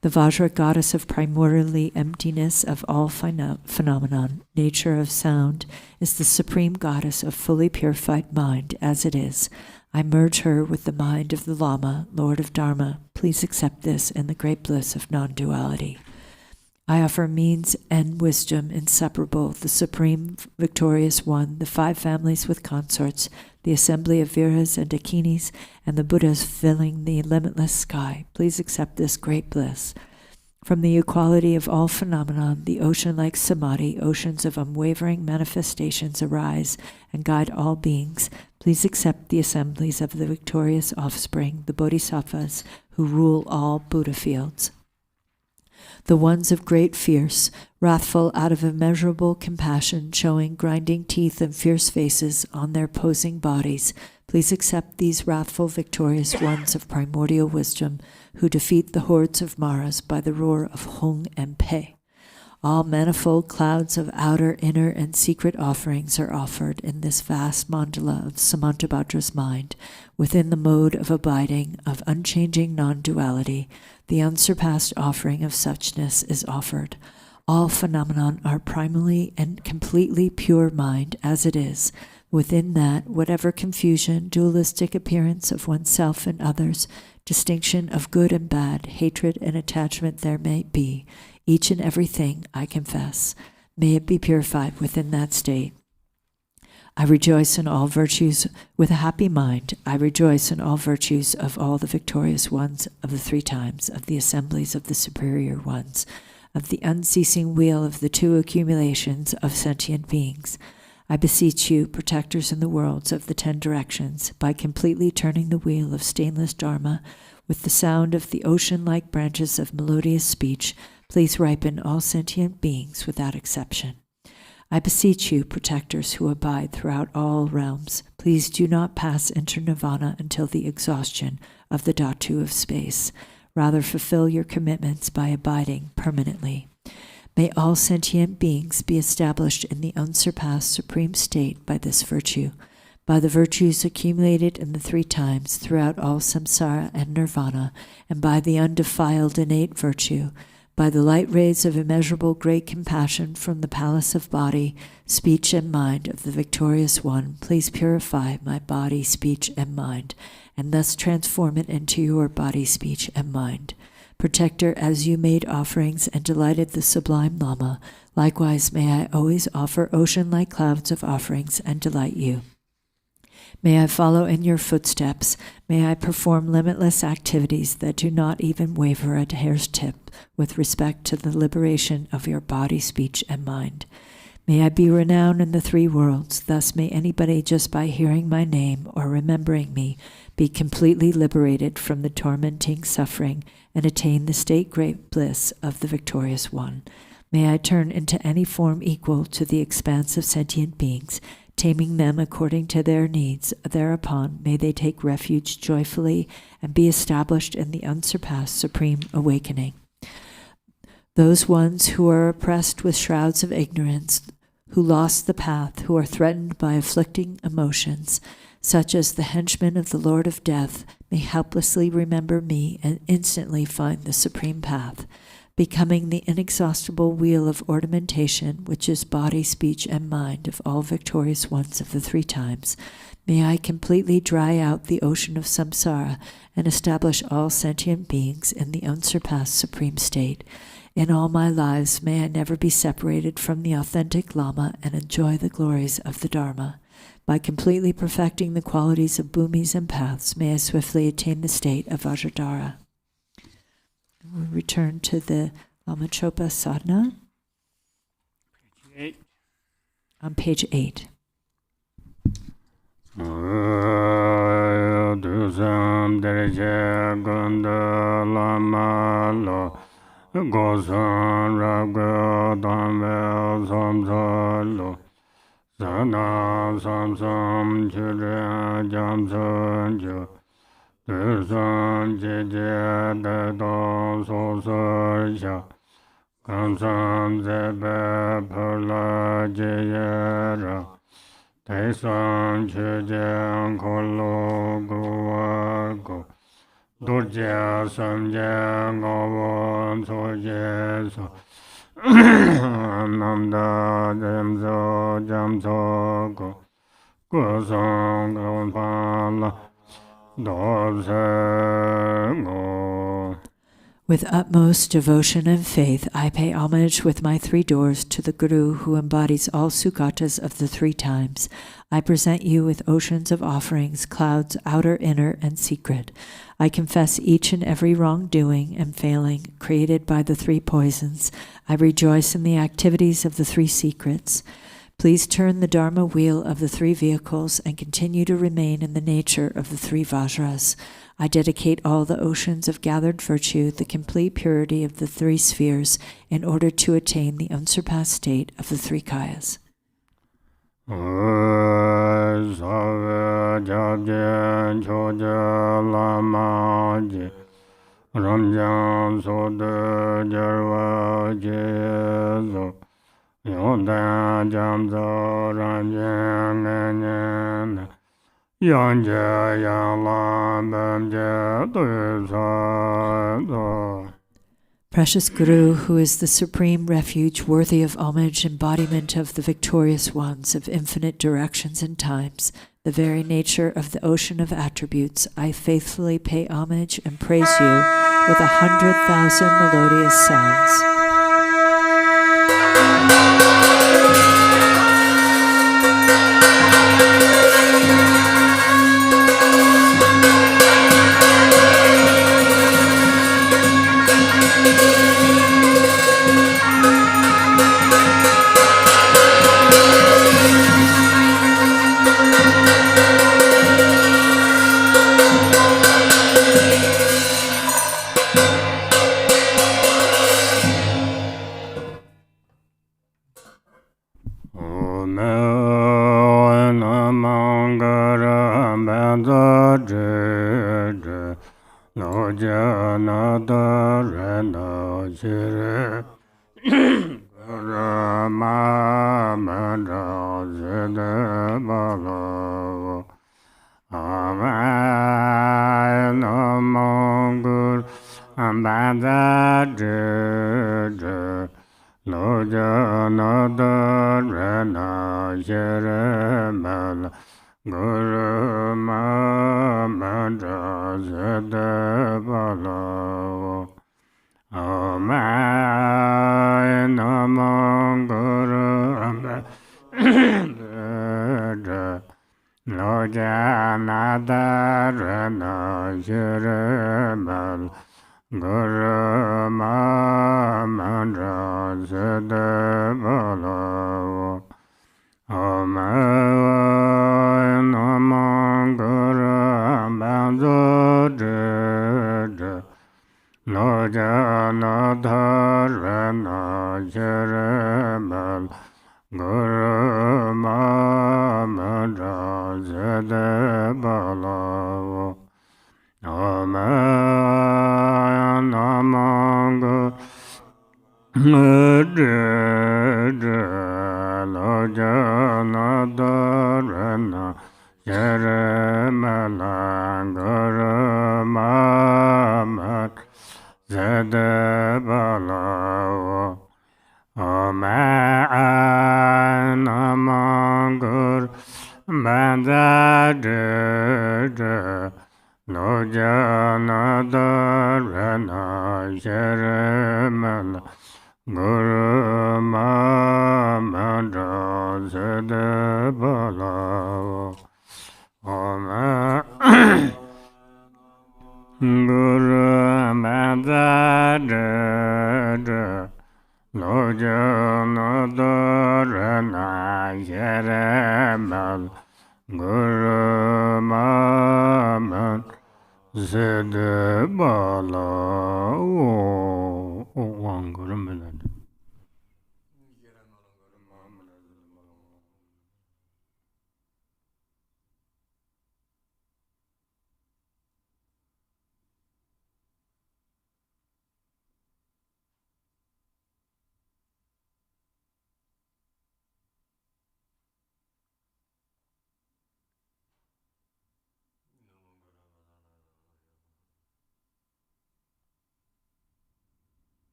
The Vajra goddess of primordially emptiness of all phenomenon, nature of sound, is the supreme goddess of fully purified mind as it is. I merge her with the mind of the Lama, Lord of Dharma. Please accept this in the great bliss of non-duality. I offer means and wisdom inseparable, the supreme victorious one, the 5 families with consorts, the assembly of Viras and Dakinis, and the Buddhas filling the limitless sky. Please accept this great bliss. From the equality of all phenomenon, the ocean-like samadhi, oceans of unwavering manifestations arise and guide all beings. Please accept the assemblies of the victorious offspring, the bodhisattvas, who rule all Buddha fields. The ones of great fierce, wrathful out of immeasurable compassion, showing grinding teeth and fierce faces on their posing bodies, please accept these wrathful victorious ones of primordial wisdom, who defeat the hordes of Maras by the roar of Hung and Pe. All manifold clouds of outer, inner, and secret offerings are offered in this vast mandala of Samantabhadra's mind, within the mode of abiding, of unchanging non-duality. The unsurpassed offering of suchness is offered. All phenomenon are primally and completely pure mind as it is. Within that, whatever confusion, dualistic appearance of oneself and others, distinction of good and bad, hatred and attachment there may be, each and everything I confess, may it be purified within that state. I rejoice in all virtues with a happy mind. I rejoice in all virtues of all the victorious ones of the 3 times, of the assemblies of the superior ones, of the unceasing wheel of the 2 accumulations of sentient beings. I beseech you, protectors in the worlds of the 10 directions, by completely turning the wheel of stainless Dharma with the sound of the ocean-like branches of melodious speech, please ripen all sentient beings without exception. I beseech you, protectors who abide throughout all realms, please do not pass into nirvana until the exhaustion of the dhatu of space. Rather, fulfill your commitments by abiding permanently. May all sentient beings be established in the unsurpassed supreme state by this virtue, by the virtues accumulated in the 3 times throughout all samsara and nirvana, and by the undefiled innate virtue, by the light rays of immeasurable great compassion from the palace of body, speech, and mind of the victorious one, please purify my body, speech, and mind, and thus transform it into your body, speech, and mind. Protector, as you made offerings and delighted the sublime Lama, likewise may I always offer ocean-like clouds of offerings and delight you. May I follow in your footsteps. May I perform limitless activities that do not even waver a hair's tip with respect to the liberation of your body, speech, and mind. May I be renowned in the 3 worlds. Thus may anybody just by hearing my name or remembering me be completely liberated from the tormenting suffering and attain the state great bliss of the victorious one. May I turn into any form equal to the expanse of sentient beings, taming them according to their needs. Thereupon may they take refuge joyfully and be established in the unsurpassed supreme awakening. Those ones who are oppressed with shrouds of ignorance, who lost the path, who are threatened by afflicting emotions, such as the henchmen of the Lord of Death, may helplessly remember me and instantly find the supreme path. Becoming the inexhaustible wheel of ornamentation, which is body, speech, and mind of all victorious ones of the 3 times, may I completely dry out the ocean of samsara and establish all sentient beings in the unsurpassed supreme state. In all my lives may I never be separated from the authentic Lama and enjoy the glories of the Dharma. By completely perfecting the qualities of bhumis and paths, may I swiftly attain the state of Vajradhara. We return to the Lama Chöpa Sadhana on page 8. Kunzang With utmost devotion and faith, I pay homage with my 3 doors to the Guru who embodies all Sugatas of the 3 times. I present you with oceans of offerings, clouds, outer, inner, and secret. I confess each and every wrongdoing and failing created by the 3 poisons. I rejoice in the activities of the 3 secrets. Please turn the Dharma wheel of the 3 vehicles and continue to remain in the nature of the 3 Vajras. I dedicate all the oceans of gathered virtue, the complete purity of the 3 spheres, in order to attain the unsurpassed state of the 3 Kayas. Precious Guru, who is the supreme refuge worthy of homage, embodiment of the victorious ones of infinite directions and times, the very nature of the ocean of attributes, I faithfully pay homage and praise you with 100,000 melodious sounds.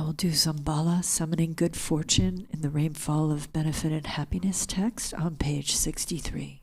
we'll do Zambala, Summoning Good Fortune in the Rainfall of Benefit and Happiness text on page 63.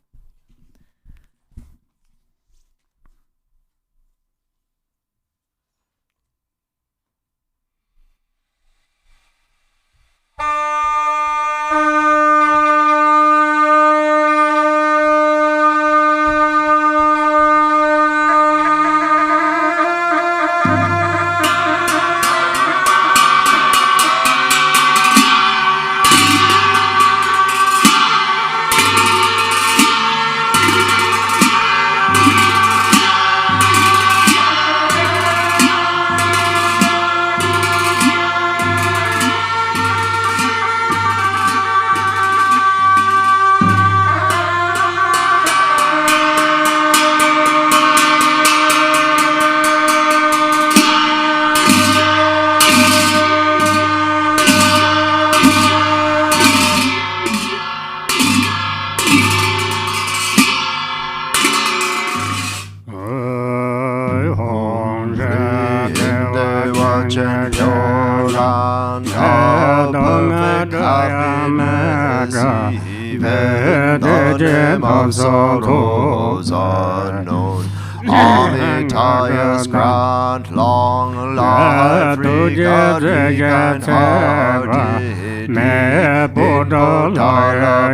Sorrows unknown. Omnitious grant long life, regarding and hearty, immortal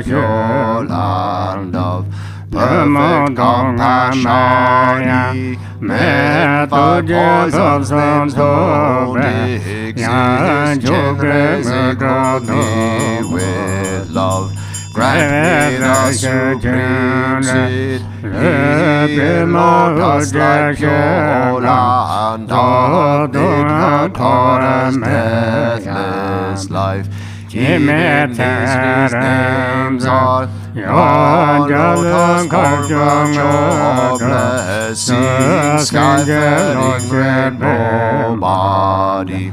pure land of perfect compassion, made by poisons names don't exist, generously grow thee with love. Grant me the supreme seed, immortals like pure land of ignorance, deathless life. Keep in these names are your blessing, sky-filling rainbow body.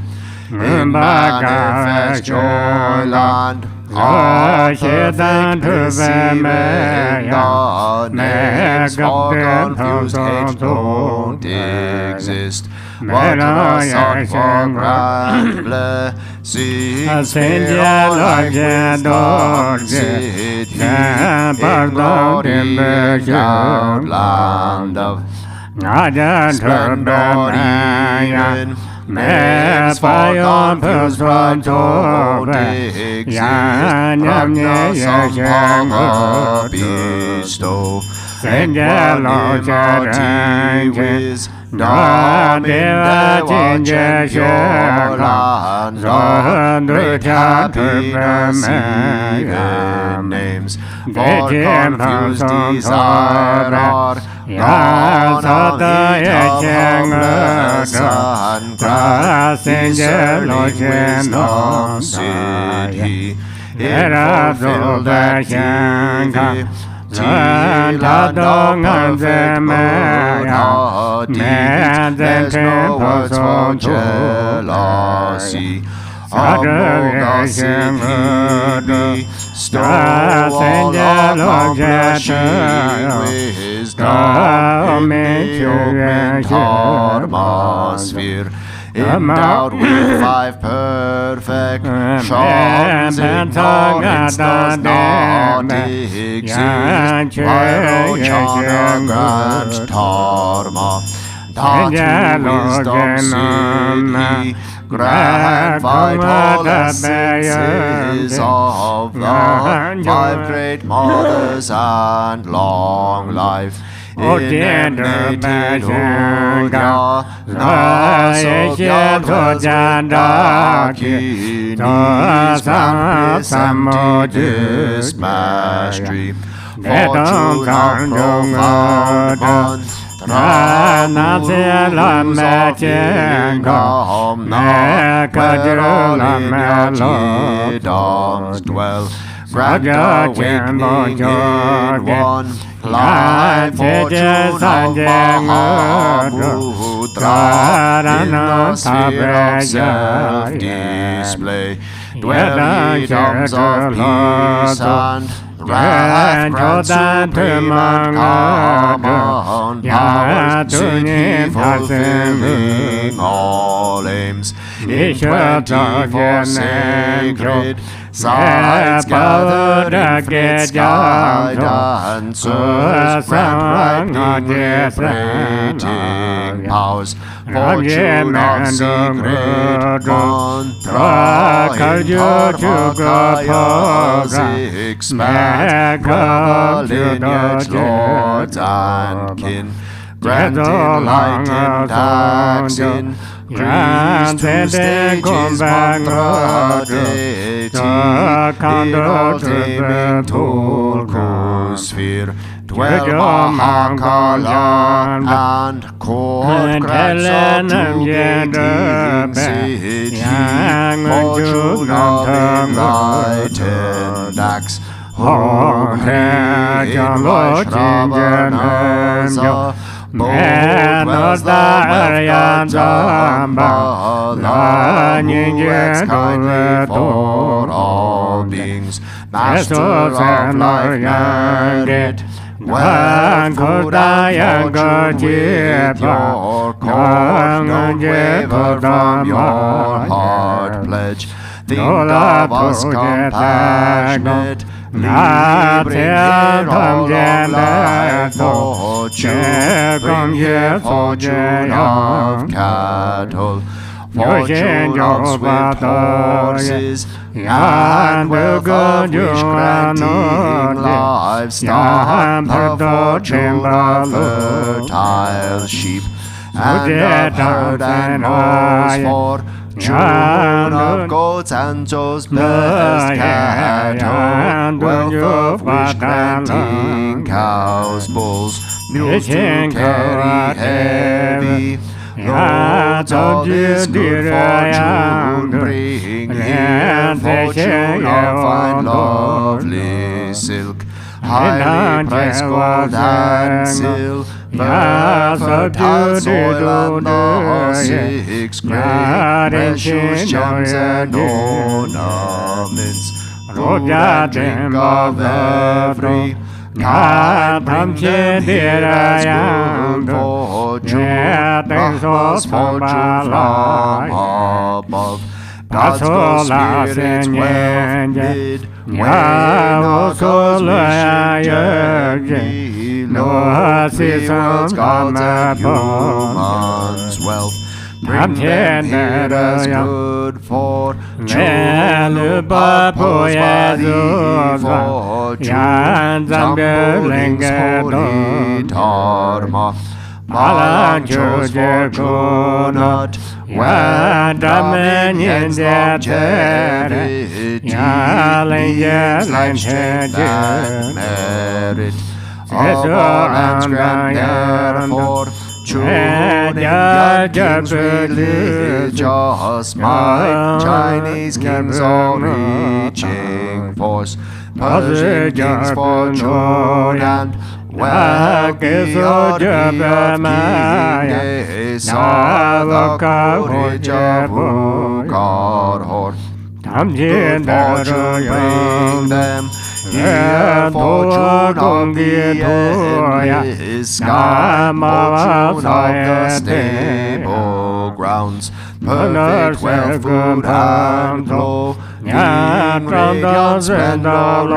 In manifest joy land, names for confused hate don't exist. What a sought for grand blessing, city, in glory, land of splendor, even names for confused heart don't exist. Some power bestow, equanimity, wisdom in the watching pure lands of great happiness, even names for confused desire are gone of the homeless and grass wisdom city. In fulfill the kingdom, there's no words for jealousy. Bestow all of compassion, wisdom in the open atmosphere. Endowed with 5 perfections, intolerance does not exist. Vairocana grant dharma, that wisdom city, grant vital essences of the 5 great mothers and long life. Indignated Hunya, Nasogyan Samudist mastery, fortune of profound one, Lama Chöpa dwell. Grant the awakening in one life, fortune of Mahabhutra, in the sphere of self-display. Dwell ye dams of peace and wrath, grant supreme and common powers, city fulfilling all aims. in 24 sacred sides gathered in its guidance, grant right liberating powers, fortune of secret mantra, inter expand, lineage, lords and kin, granting light and daxin, Greece two stages mantra deity, in ultimate Tulku-sphere, dwell Mahakalan and court grandson to city, fortune of enlightened acts, home English Ravanasa, both dwells the west Zamba, who acts kindly for all beings, master of life merit, when could I ever keep your cause, don't waver from your heart pledge, think of us compassionate, bring here all of life fortune of cattle, fortune of swift horses, and will good wish granting livestock, of chamber fertile sheep, and of herd and horse for children of goats and those blessed cattle, wealth of wish granting cows, bulls, mules to carry heavy loads of this good fortune, bring here fortune of fine lovely silk, highly priced gold and silver, fertile soil and the 6 great precious gems and ornaments, food and drink of every kind, bring them here and fortune, God's fortune from above, God's good spirits welded, when also no seasons, gods and humans' wealth, bring them here as good fortune, proposed by the fortune, Zambuling's holy dharma, Lama Chöpa Sadhana, when dominions of charity, and strength and merit, all grant therefore, true just religious might, Chinese kings all reaching force, perfect kings fortune and wealth, your being the courage of God, good fortune bring them, here fortune of the endless sky, fortune of the stable grounds, perfect wealth, good and flow, radiant splendor,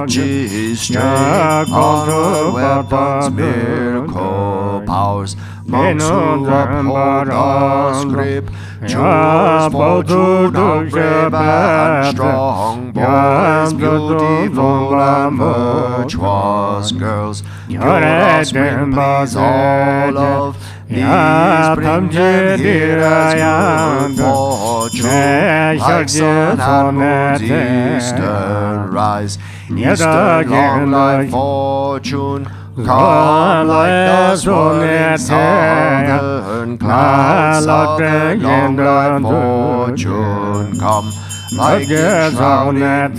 riches, strength, honor, weapons, miracle powers, monks who uphold the script, choose fortune of brave and strong boys, beautiful and virtuous girls, pure offspring, please all of these, bring them here as good fortune, like sun at moon's eastern rise, eastern long like fortune, come like the swollen southern clouds, southern long like fortune, come like the shrouded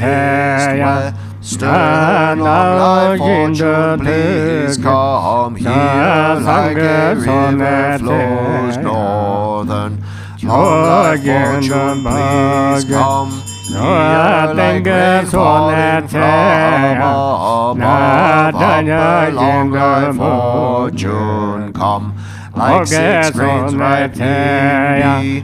western long like fortune, please come here like a river flows northern, long like fortune, please come here like rain falling from above, long like fortune, come like 6 grains ripe in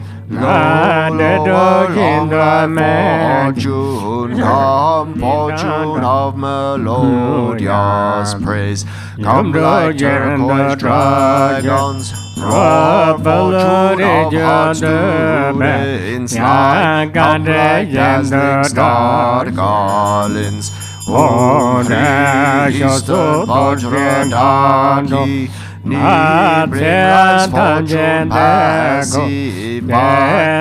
come fortune of melodious praise. Come like turquoise dragons, roar fortune of hearts to enslide. Come like dazzling star garlands, O eastern Vajradhani. Bring rise fortune pacify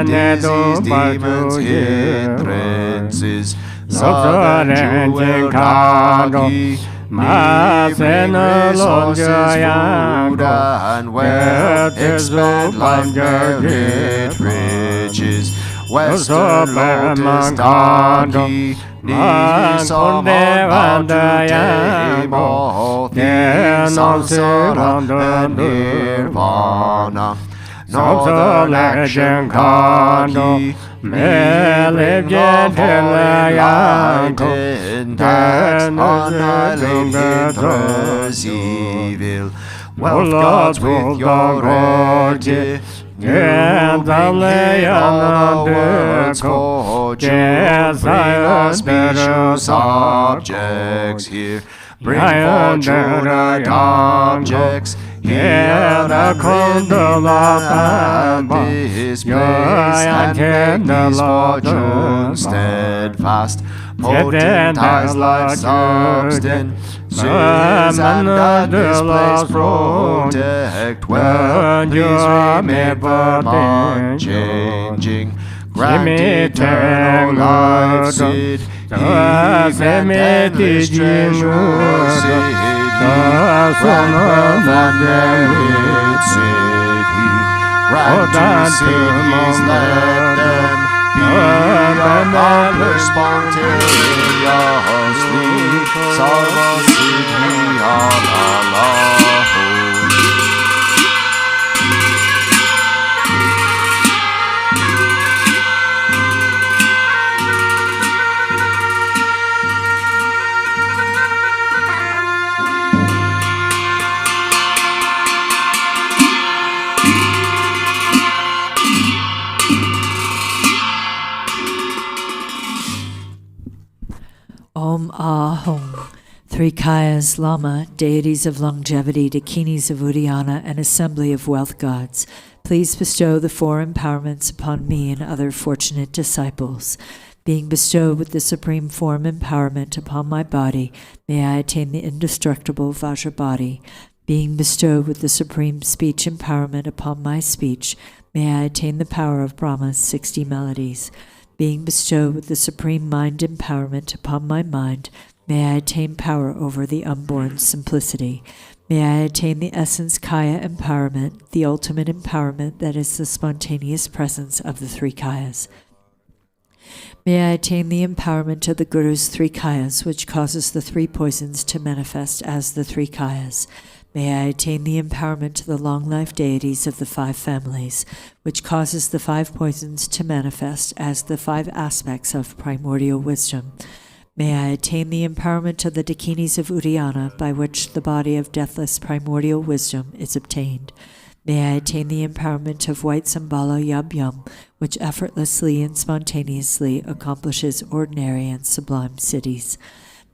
disease, demons, hindrances. Southern jewel Ragi, bring resources, food and wealth. Expand life, merit, riches. Western lotus Dagi, Nisamandayam, all things samsara and nirvana. Northern action Kani, enlightened acts annihilate hinders evil. Wealth gods with your orgy, give all the world's fortune, bring auspicious objects here. Bring fortunate objects here, the condom of this place, and make these fortunes steadfast. Potent ties like substances, and that this place protect when these remain but unchanging. Grant eternal life, Sid, heave and distress your city. Grant wealth and merit, Sid, he. Grant to cities, let them be accomplished spontaneously. Sarva Siddhi Allah. Om Ah Hum. Three Kayas, Lama, deities of longevity, dakinis of Uddiyana, and assembly of wealth gods, please bestow the four empowerments upon me and other fortunate disciples. Being bestowed with the supreme form empowerment upon my body, may I attain the indestructible Vajra body. Being bestowed with the supreme speech empowerment upon my speech, may I attain the power of Brahma's 60 melodies. Being bestowed with the supreme mind empowerment upon my mind, may I attain power over the unborn simplicity. May I attain the essence Kaya empowerment, the ultimate empowerment that is the spontaneous presence of the three Kayas. May I attain the empowerment of the Guru's three Kayas, which causes the three poisons to manifest as the three Kayas. May I attain the empowerment of the long-life deities of the five families, which causes the five poisons to manifest as the five aspects of primordial wisdom. May I attain the empowerment of the dakinis of Uddiyana, by which the body of deathless primordial wisdom is obtained. May I attain the empowerment of white Sambala Yab Yum, which effortlessly and spontaneously accomplishes ordinary and sublime cities.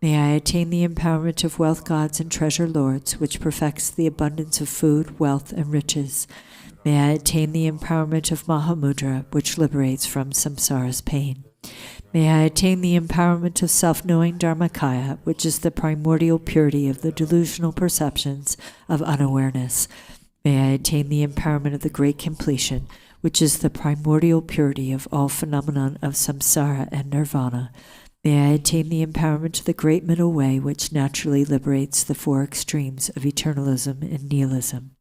May I attain the empowerment of wealth gods and treasure lords, which perfects the abundance of food, wealth, and riches. May I attain the empowerment of Mahamudra, which liberates from samsara's pain. May I attain the empowerment of self-knowing Dharmakaya, which is the primordial purity of the delusional perceptions of unawareness. May I attain the empowerment of the great completion, which is the primordial purity of all phenomenon of samsara and nirvana. May I attain the empowerment of the great middle way, which naturally liberates the four extremes of eternalism and nihilism.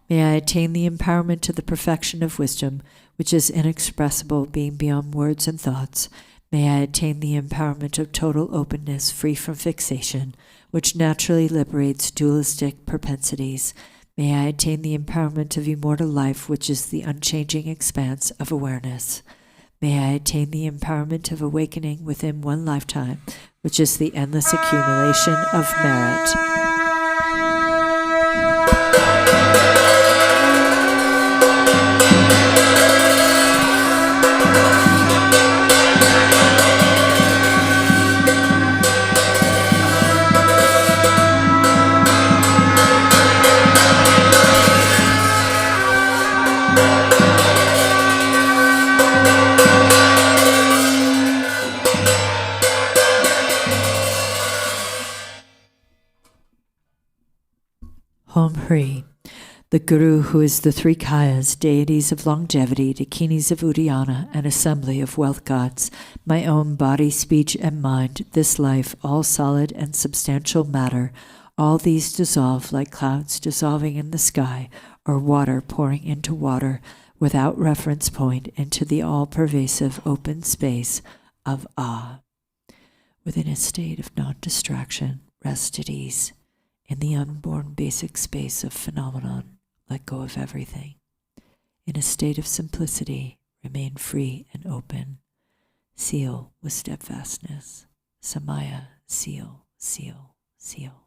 May I attain the empowerment of the perfection of wisdom, which is inexpressible, being beyond words and thoughts. May I attain the empowerment of total openness, free from fixation, which naturally liberates dualistic propensities. May I attain the empowerment of immortal life, which is the unchanging expanse of awareness. May I attain the empowerment of awakening within one lifetime, which is the endless accumulation of merit. Hom Hri, the Guru who is the three Kayas, deities of longevity, dakinis of Udayana, and assembly of wealth gods, my own body, speech, and mind, this life, all solid and substantial matter, all these dissolve like clouds dissolving in the sky, or water pouring into water, without reference point, into the all-pervasive open space of Ah. Within a state of non-distraction, rest at ease. In the unborn basic space of phenomenon, let go of everything. In a state of simplicity, remain free and open. Seal with steadfastness. Samaya, seal, seal, seal.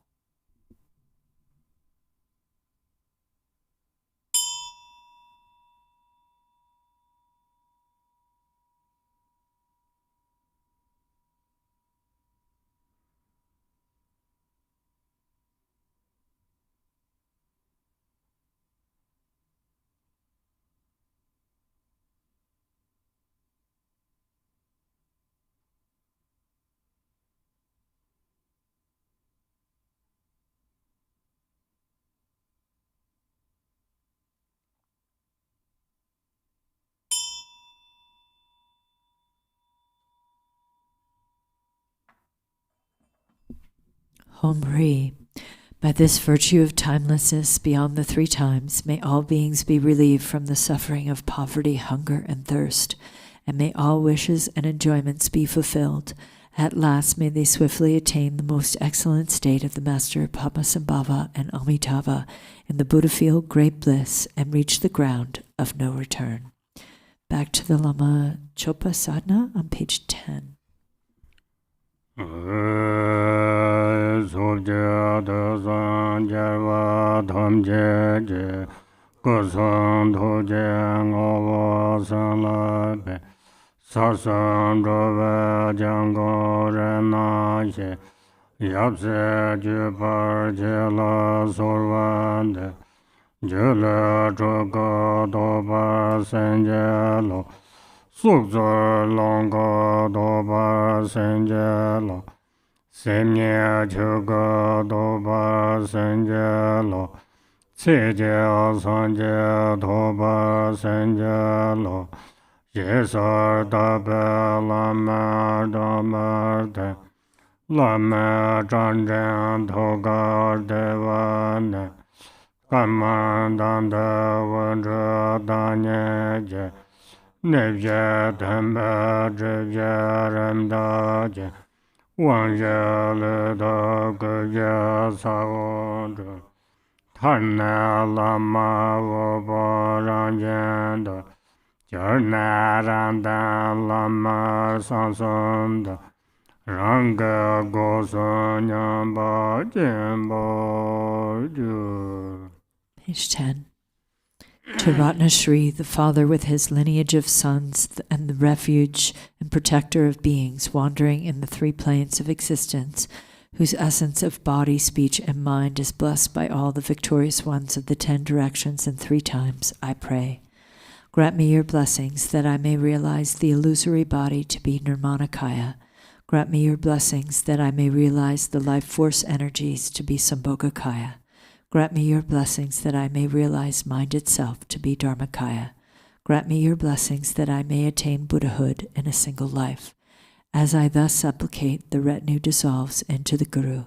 Hom Hri. By this virtue of timelessness beyond the three times, may all beings be relieved from the suffering of poverty, hunger, and thirst, and may all wishes and enjoyments be fulfilled. At last may they swiftly attain the most excellent state of the Master Padmasambhava and Amitabha in the Buddha field great bliss, and reach the ground of no return. Back to the Lama Chöpa Sadhana on page 10. Subja Dazan Jarva Dhamje Je Kusam Dhuje Ngava Sanlabe Sarsam Drove Jango Renashe Yapse Jupar Jela Sorvande Jela Choka Dopa Senjelo Sukzor Longa Dopa Senjelo Semye Choka Dopa Senjelo Tseje Sanje Dopa Senjelo Yesar Tabe Lama Damarte Lama Chanjan Togar Devane Kamandanda Vajra Danyeje Nevje Tembe Drevje Remdaje Wangje Leda Guje Savondra Tarne Lama Voparanjenda Jarne Randan Lama Sansunda Ranga Gosanyamba Jimbo. Page 10. To Ratnashri, the father with his lineage of sons and the refuge and protector of beings wandering in the three planes of existence, whose essence of body, speech, and mind is blessed by all the victorious ones of the 10 directions and 3 times, I pray. Grant me your blessings that I may realize the illusory body to be Nirmanakaya. Grant me your blessings that I may realize the life force energies to be Sambhogakaya. Grant me your blessings that I may realize mind itself to be Dharmakaya. Grant me your blessings that I may attain Buddhahood in a single life. As I thus supplicate, the retinue dissolves into the Guru.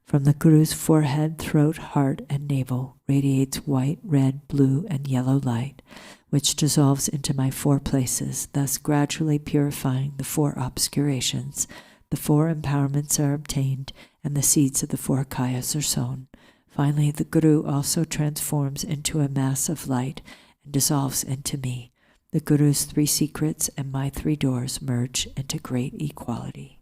From the Guru's forehead, throat, heart, and navel radiates white, red, blue, and yellow light, which dissolves into my 4 places, thus gradually purifying the 4 obscurations. The 4 empowerments are obtained, and the seeds of the 4 kayas are sown. Finally, the Guru also transforms into a mass of light and dissolves into me. The Guru's 3 secrets and my 3 doors merge into great equality.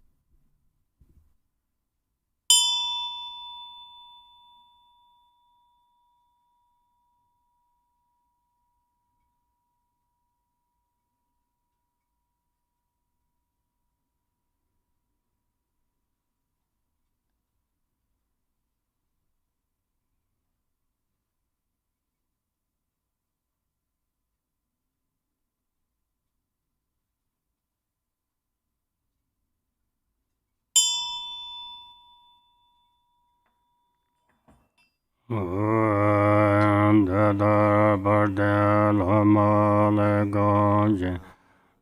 Beda Berde Lama Legonje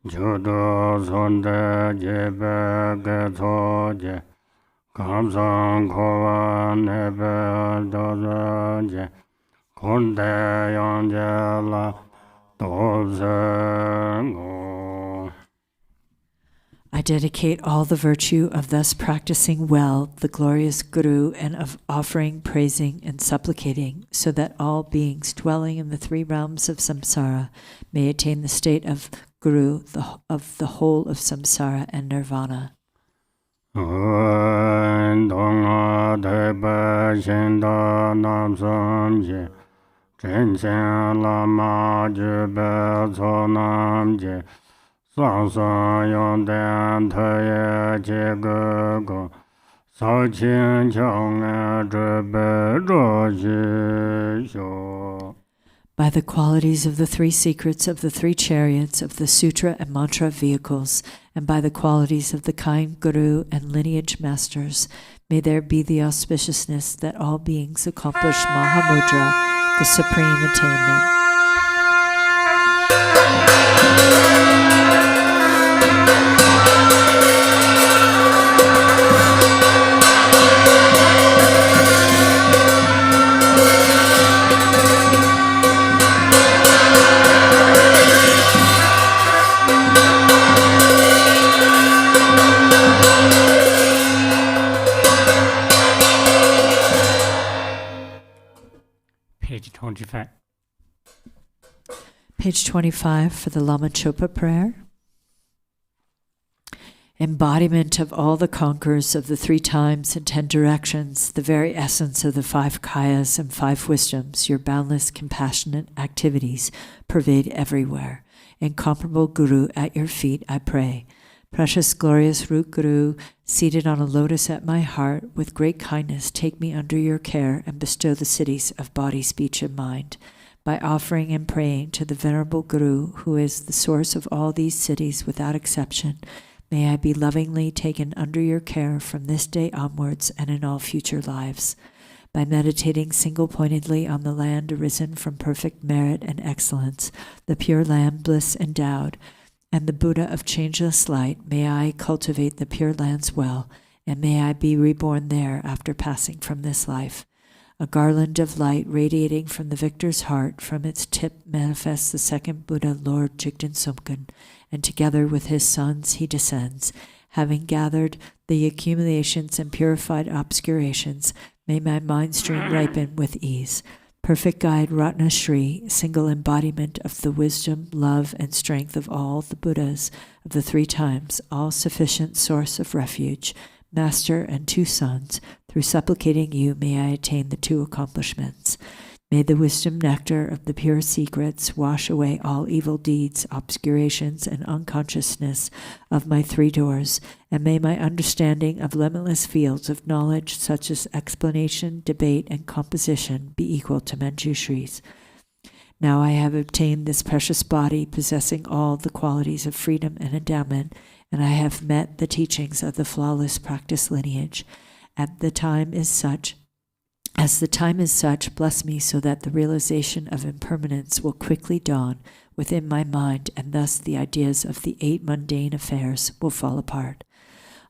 Judo Sonde Jebe Getoje Kunzang Monlam Dozaje Kunde Yangela Dozengo. I dedicate all the virtue of thus practicing well the glorious Guru and of offering, praising, and supplicating, so that all beings dwelling in the three realms of samsara may attain the state of Guru, of the whole of samsara and nirvana. Lama Chöpa Sadhana By the qualities of the three secrets of the three chariots of the sutra and mantra vehicles, and by the qualities of the kind Guru and lineage masters, may there be the auspiciousness that all beings accomplish Mahamudra, the supreme attainment. Page 25. Page 25 for the Lama Chopa prayer. Embodiment of all the conquerors of the 3 times and 10 directions, the very essence of the 5 kayas and 5 wisdoms, your boundless compassionate activities pervade everywhere. Incomparable Guru, at your feet I pray. Precious, glorious root Guru, seated on a lotus at my heart, with great kindness take me under your care and bestow the cities of body, speech, and mind. By offering and praying to the Venerable Guru, who is the source of all these cities without exception, may I be lovingly taken under your care from this day onwards and in all future lives. By meditating single-pointedly on the land arisen from perfect merit and excellence, the pure land bliss endowed, and the Buddha of changeless light, may I cultivate the Pure Lands well, and may I be reborn there after passing from this life. A garland of light radiating from the victor's heart, from its tip manifests the second Buddha, Lord Jigten Sumkun, and together with his sons he descends. Having gathered the accumulations and purified obscurations, may my mind stream ripen with ease. Perfect guide Ratna Shri, single embodiment of the wisdom, love, and strength of all the Buddhas of the 3 times, all-sufficient source of refuge, master and 2 sons, through supplicating you may I attain the 2 accomplishments. May the wisdom nectar of the pure secrets wash away all evil deeds, obscurations, and unconsciousness of my 3 doors, and may my understanding of limitless fields of knowledge such as explanation, debate, and composition be equal to Manjushri's. Now I have obtained this precious body possessing all the qualities of freedom and endowment, and I have met the teachings of the flawless practice lineage. As the time is such, bless me so that the realization of impermanence will quickly dawn within my mind, and thus the ideas of the 8 mundane affairs will fall apart.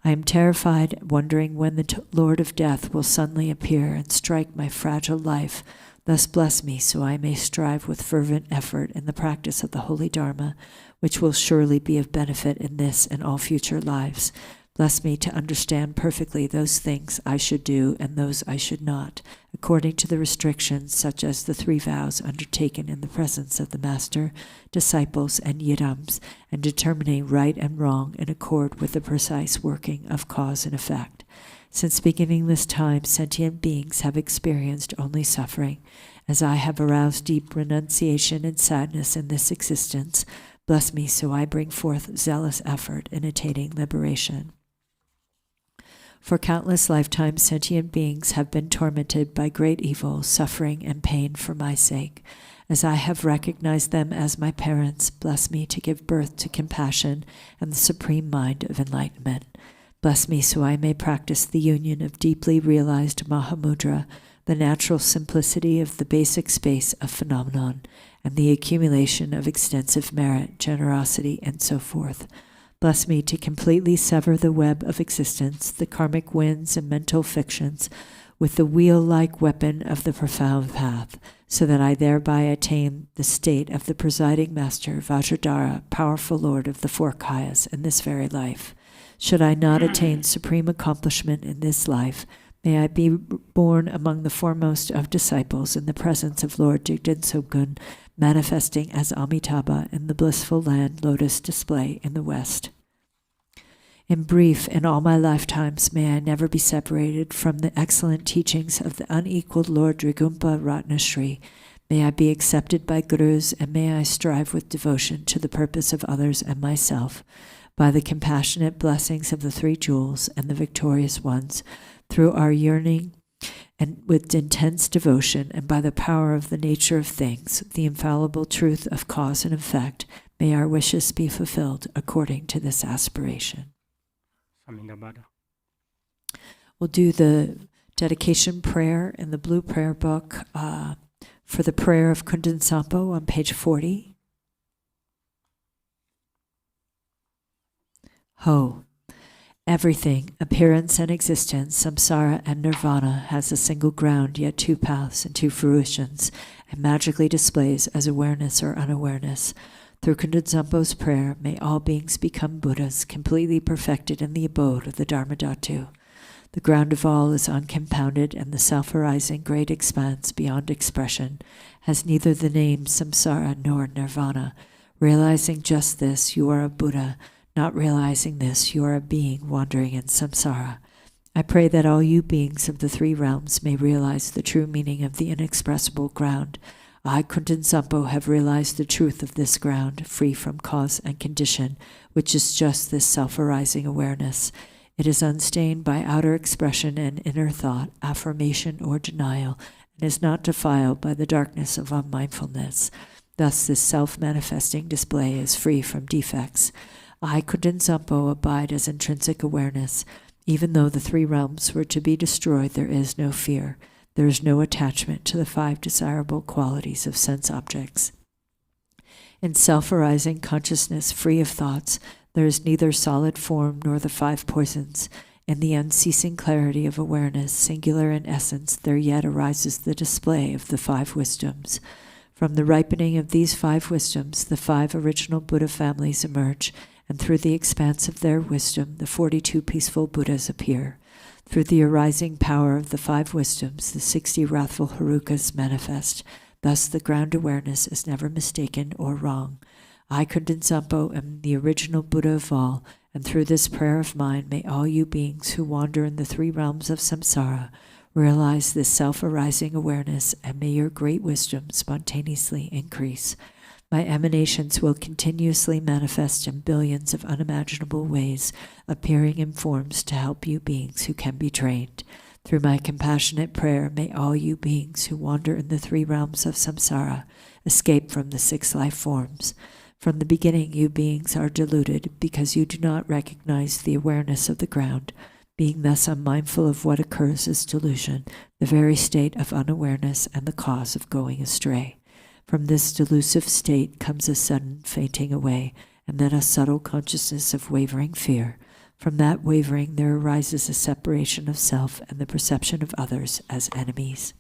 I am terrified, wondering when the Lord of Death will suddenly appear and strike my fragile life. Thus bless me so I may strive with fervent effort in the practice of the Holy Dharma, which will surely be of benefit in this and all future lives. Bless me to understand perfectly those things I should do and those I should not, according to the restrictions such as the 3 vows undertaken in the presence of the Master, disciples, and yidams, and determining right and wrong in accord with the precise working of cause and effect. Since beginning this time, sentient beings have experienced only suffering. As I have aroused deep renunciation and sadness in this existence, bless me so I bring forth zealous effort in attaining liberation. For countless lifetimes, sentient beings have been tormented by great evil, suffering, and pain for my sake. As I have recognized them as my parents, bless me to give birth to compassion and the supreme mind of enlightenment. Bless me so I may practice the union of deeply realized Mahamudra, the natural simplicity of the basic space of phenomenon, and the accumulation of extensive merit, generosity, and so forth. Bless me to completely sever the web of existence, the karmic winds and mental fictions, with the wheel-like weapon of the profound path, so that I thereby attain the state of the presiding master, Vajradhara, powerful lord of the four kayas, in this very life. Should I not attain supreme accomplishment in this life, may I be born among the foremost of disciples in the presence of Lord Jigten Sobgun, manifesting as Amitabha in the blissful land lotus display in the west. In brief, in all my lifetimes, may I never be separated from the excellent teachings of the unequaled Lord Drigumpa Ratnasri. May I be accepted by gurus, and may I strive with devotion to the purpose of others and myself, by the compassionate blessings of the three jewels and the victorious ones, through our yearning and with intense devotion, and by the power of the nature of things, the infallible truth of cause and effect, may our wishes be fulfilled according to this aspiration. We'll do the dedication prayer in the blue prayer book for the prayer of Kunzang Sampo on page 40. Ho! Everything, appearance and existence, samsara and nirvana, has a single ground, yet two paths and two fruitions, and magically displays as awareness or unawareness. Through Kunzang Sampo's prayer, may all beings become Buddhas, completely perfected in the abode of the Dharma Dhatu. The ground of all is uncompounded, and the self-arising great expanse beyond expression has neither the name samsara nor nirvana. Realizing just this, you are a Buddha. Not realizing this, you are a being wandering in samsara. I pray that all you beings of the three realms may realize the true meaning of the inexpressible ground. I, Kunzang Sampo, have realized the truth of this ground, free from cause and condition, which is just this self-arising awareness. It is unstained by outer expression and inner thought, affirmation or denial, and is not defiled by the darkness of unmindfulness. Thus this self-manifesting display is free from defects. I, Kunzang Sampo, abide as intrinsic awareness. Even though the three realms were to be destroyed, there is no fear. There is no attachment to the five desirable qualities of sense objects. In self-arising consciousness, free of thoughts, there is neither solid form nor the five poisons. In the unceasing clarity of awareness, singular in essence, there yet arises the display of the five wisdoms. From the ripening of these five wisdoms, the five original Buddha families emerge, and through the expanse of their wisdom, the 42 peaceful Buddhas appear. Through the arising power of the five wisdoms, the 60 wrathful Harukas manifest. Thus the ground awareness is never mistaken or wrong. I, Kunzang Sampo, am the original Buddha of all, and through this prayer of mine, may all you beings who wander in the three realms of samsara realize this self-arising awareness, and may your great wisdom spontaneously increase. My emanations will continuously manifest in billions of unimaginable ways, appearing in forms to help you beings who can be trained. Through my compassionate prayer, may all you beings who wander in the three realms of samsara escape from the 6 life forms. From the beginning, you beings are deluded because you do not recognize the awareness of the ground. Being thus unmindful of what occurs is delusion, the very state of unawareness and the cause of going astray. From this delusive state comes a sudden fainting away, and then a subtle consciousness of wavering fear. From that wavering there arises a separation of self and the perception of others as enemies.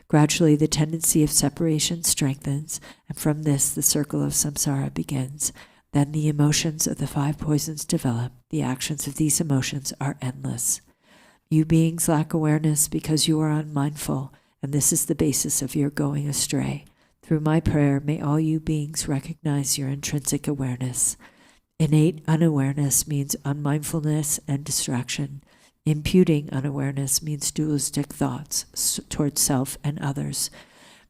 Gradually the tendency of separation strengthens, and from this the circle of samsara begins. Then the emotions of the five poisons develop. The actions of these emotions are endless. You beings lack awareness because you are unmindful, and this is the basis of your going astray. Through my prayer, may all you beings recognize your intrinsic awareness. Innate unawareness means unmindfulness and distraction. Imputing unawareness means dualistic thoughts towards self and others.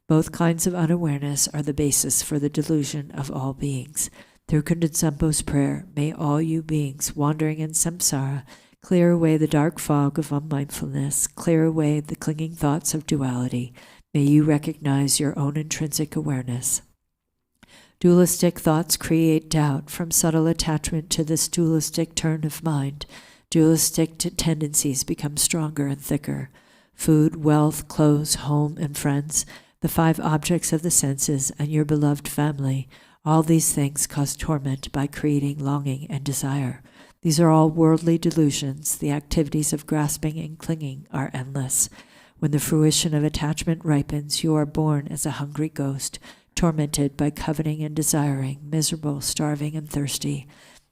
Both kinds of unawareness are the basis for the delusion of all beings. Through Kunzang Sampo's prayer, may all you beings wandering in samsara clear away the dark fog of unmindfulness, clear away the clinging thoughts of duality. May you recognize your own intrinsic awareness. Dualistic thoughts create doubt. From subtle attachment to this dualistic turn of mind, dualistic tendencies become stronger and thicker. food, wealth, clothes, home, and friends, the 5 objects of the senses, and your beloved family. All these things cause torment by creating longing and desire. These are all worldly delusions. The activities of grasping and clinging are endless. When the fruition of attachment ripens, you are born as a hungry ghost, tormented by coveting and desiring, miserable, starving, and thirsty.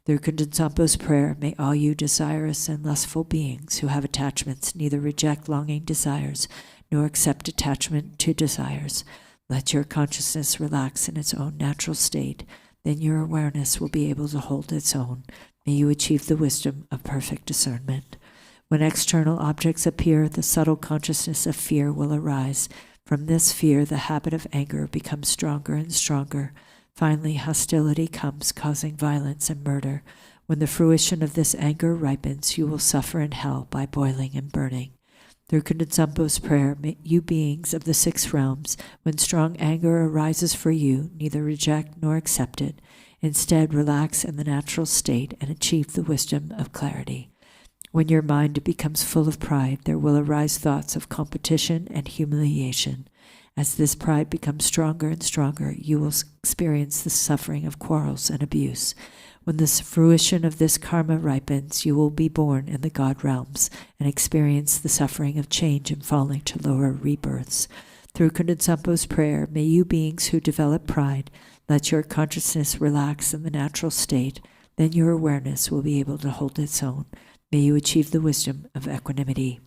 Through Kunzang Tsampo's prayer, may all you desirous and lustful beings who have attachments neither reject longing desires nor accept attachment to desires. Let your consciousness relax in its own natural state. Then your awareness will be able to hold its own. May you achieve the wisdom of perfect discernment. When external objects appear, the subtle consciousness of fear will arise. From this fear, the habit of anger becomes stronger and stronger. Finally, hostility comes, causing violence and murder. When the fruition of this anger ripens, you will suffer in hell by boiling and burning. Through Kunzang Tsampo's prayer, may you beings of the 6 realms, when strong anger arises for you, neither reject nor accept it. Instead, relax in the natural state and achieve the wisdom of clarity. When your mind becomes full of pride, there will arise thoughts of competition and humiliation. As this pride becomes stronger and stronger, you will experience the suffering of quarrels and abuse. When the fruition of this karma ripens, you will be born in the God realms and experience the suffering of change and falling to lower rebirths. Through Kunzang Tsampo's prayer, may you beings who develop pride let your consciousness relax in the natural state. Then your awareness will be able to hold its own. May you achieve the wisdom of equanimity.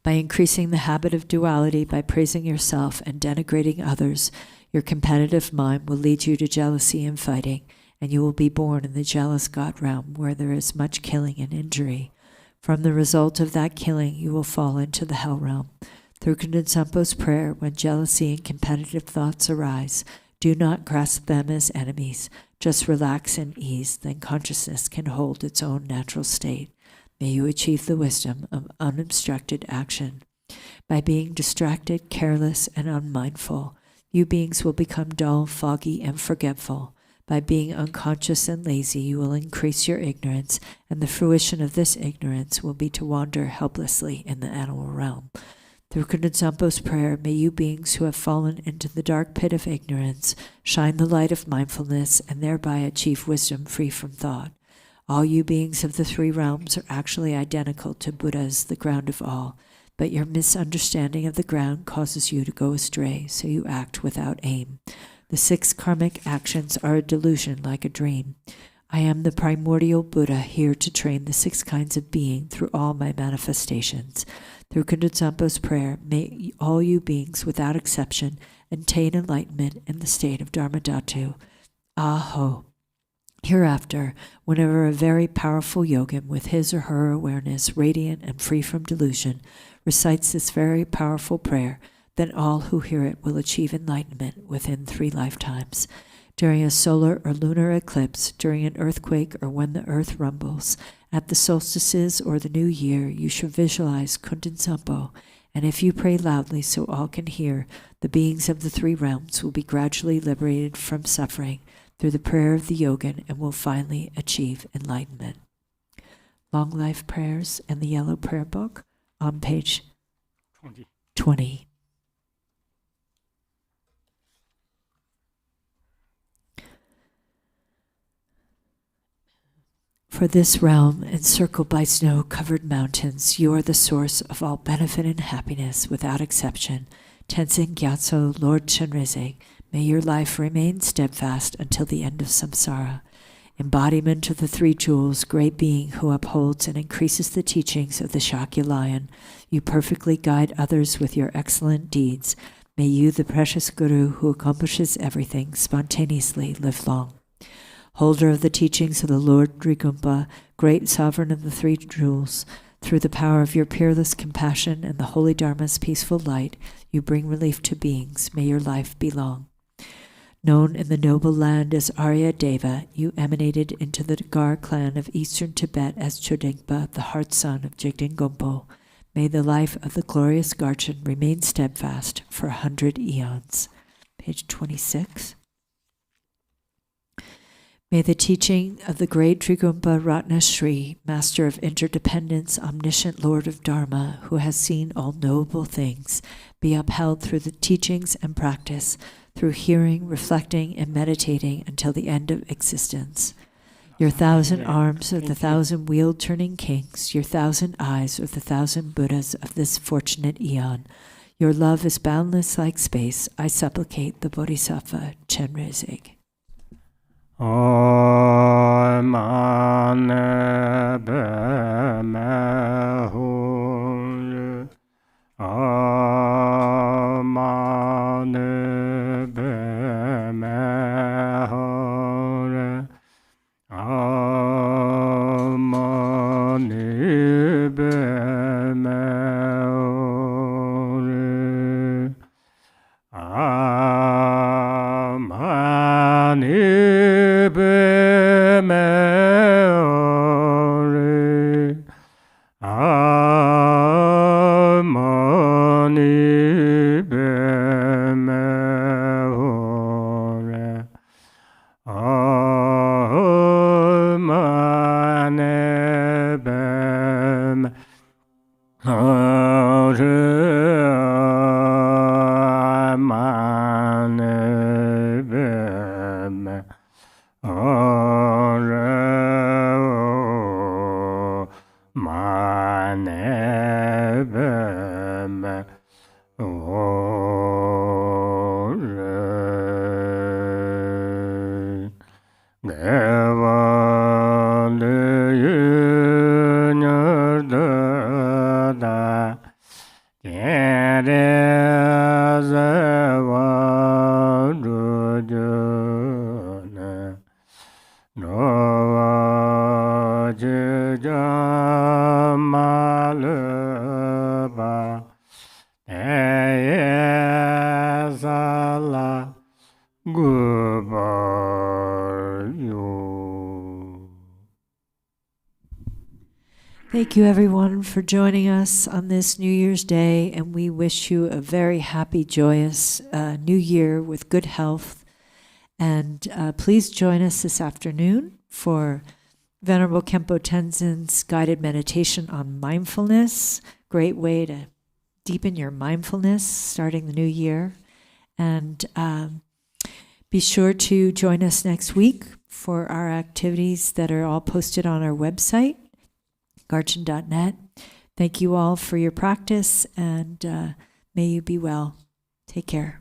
By increasing the habit of duality, by praising yourself and denigrating others, your competitive mind will lead you to jealousy and fighting, and you will be born in the jealous God realm where there is much killing and injury. From the result of that killing, you will fall into the hell realm. Through Kunzang Tsampo's prayer, when jealousy and competitive thoughts arise, do not grasp them as enemies. Just relax and ease, then consciousness can hold its own natural state. May you achieve the wisdom of unobstructed action. By being distracted, careless, and unmindful, you beings will become dull, foggy, and forgetful. By being unconscious and lazy, you will increase your ignorance, and the fruition of this ignorance will be to wander helplessly in the animal realm. Through Kunzang Tsampo's prayer, may you beings who have fallen into the dark pit of ignorance shine the light of mindfulness and thereby achieve wisdom free from thought. All you beings of the 3 realms are actually identical to Buddhas, the ground of all, but your misunderstanding of the ground causes you to go astray, so you act without aim. The 6 karmic actions are a delusion like a dream. I am the primordial Buddha here to train the 6 kinds of being through all my manifestations. Through Kunzang Tsampo's prayer, may all you beings without exception attain enlightenment in the state of Dharmadhatu. Aho! Hereafter, whenever a very powerful yogin with his or her awareness radiant and free from delusion recites this very powerful prayer, then all who hear it will achieve enlightenment within 3 lifetimes. During a solar or lunar eclipse, during an earthquake, or when the earth rumbles, at the solstices or the new year, you should visualize Kunzang Tsampo, and if you pray loudly so all can hear, the beings of the 3 realms will be gradually liberated from suffering through the prayer of the yogin and will finally achieve enlightenment. Long Life Prayers in the Yellow Prayer Book on page 20. For this realm, encircled by snow-covered mountains, you are the source of all benefit and happiness without exception. Tenzin Gyatso, Lord Chenrezig, may your life remain steadfast until the end of samsara. Embodiment of the 3 jewels, great being who upholds and increases the teachings of the Shakya lion, you perfectly guide others with your excellent deeds. May you, the precious Guru who accomplishes everything, spontaneously live long. Holder of the teachings of the Lord Rigumpa, great sovereign of the 3 jewels, through the power of your peerless compassion and the holy Dharma's peaceful light, you bring relief to beings. May your life be long. Known in the noble land as Arya Deva, you emanated into the Gar clan of eastern Tibet as Chodingpa, the heart son of Jigten Gompo. May the life of the glorious Garchen remain steadfast for 100 eons. Page 26. May the teaching of the great Trigumpa Ratna Shri, Master of Interdependence, Omniscient Lord of Dharma, who has seen all knowable things, be upheld through the teachings and practice, through hearing, reflecting, and meditating until the end of existence. Your 1,000 arms are the 1,000 wheel-turning kings, your 1,000 eyes are the 1,000 Buddhas of this fortunate eon. Your love is boundless like space. I supplicate the Bodhisattva Chenrezig. Thank you, everyone, for joining us on this New Year's Day, and we wish you a very happy, joyous New Year with good health. And please join us this afternoon for Venerable Khenpo Tenzin's guided meditation on mindfulness. Great way to deepen your mindfulness starting the new year. And be sure to join us next week for our activities that are all posted on our website, garchen.net. Thank you all for your practice, and may you be well. Take care.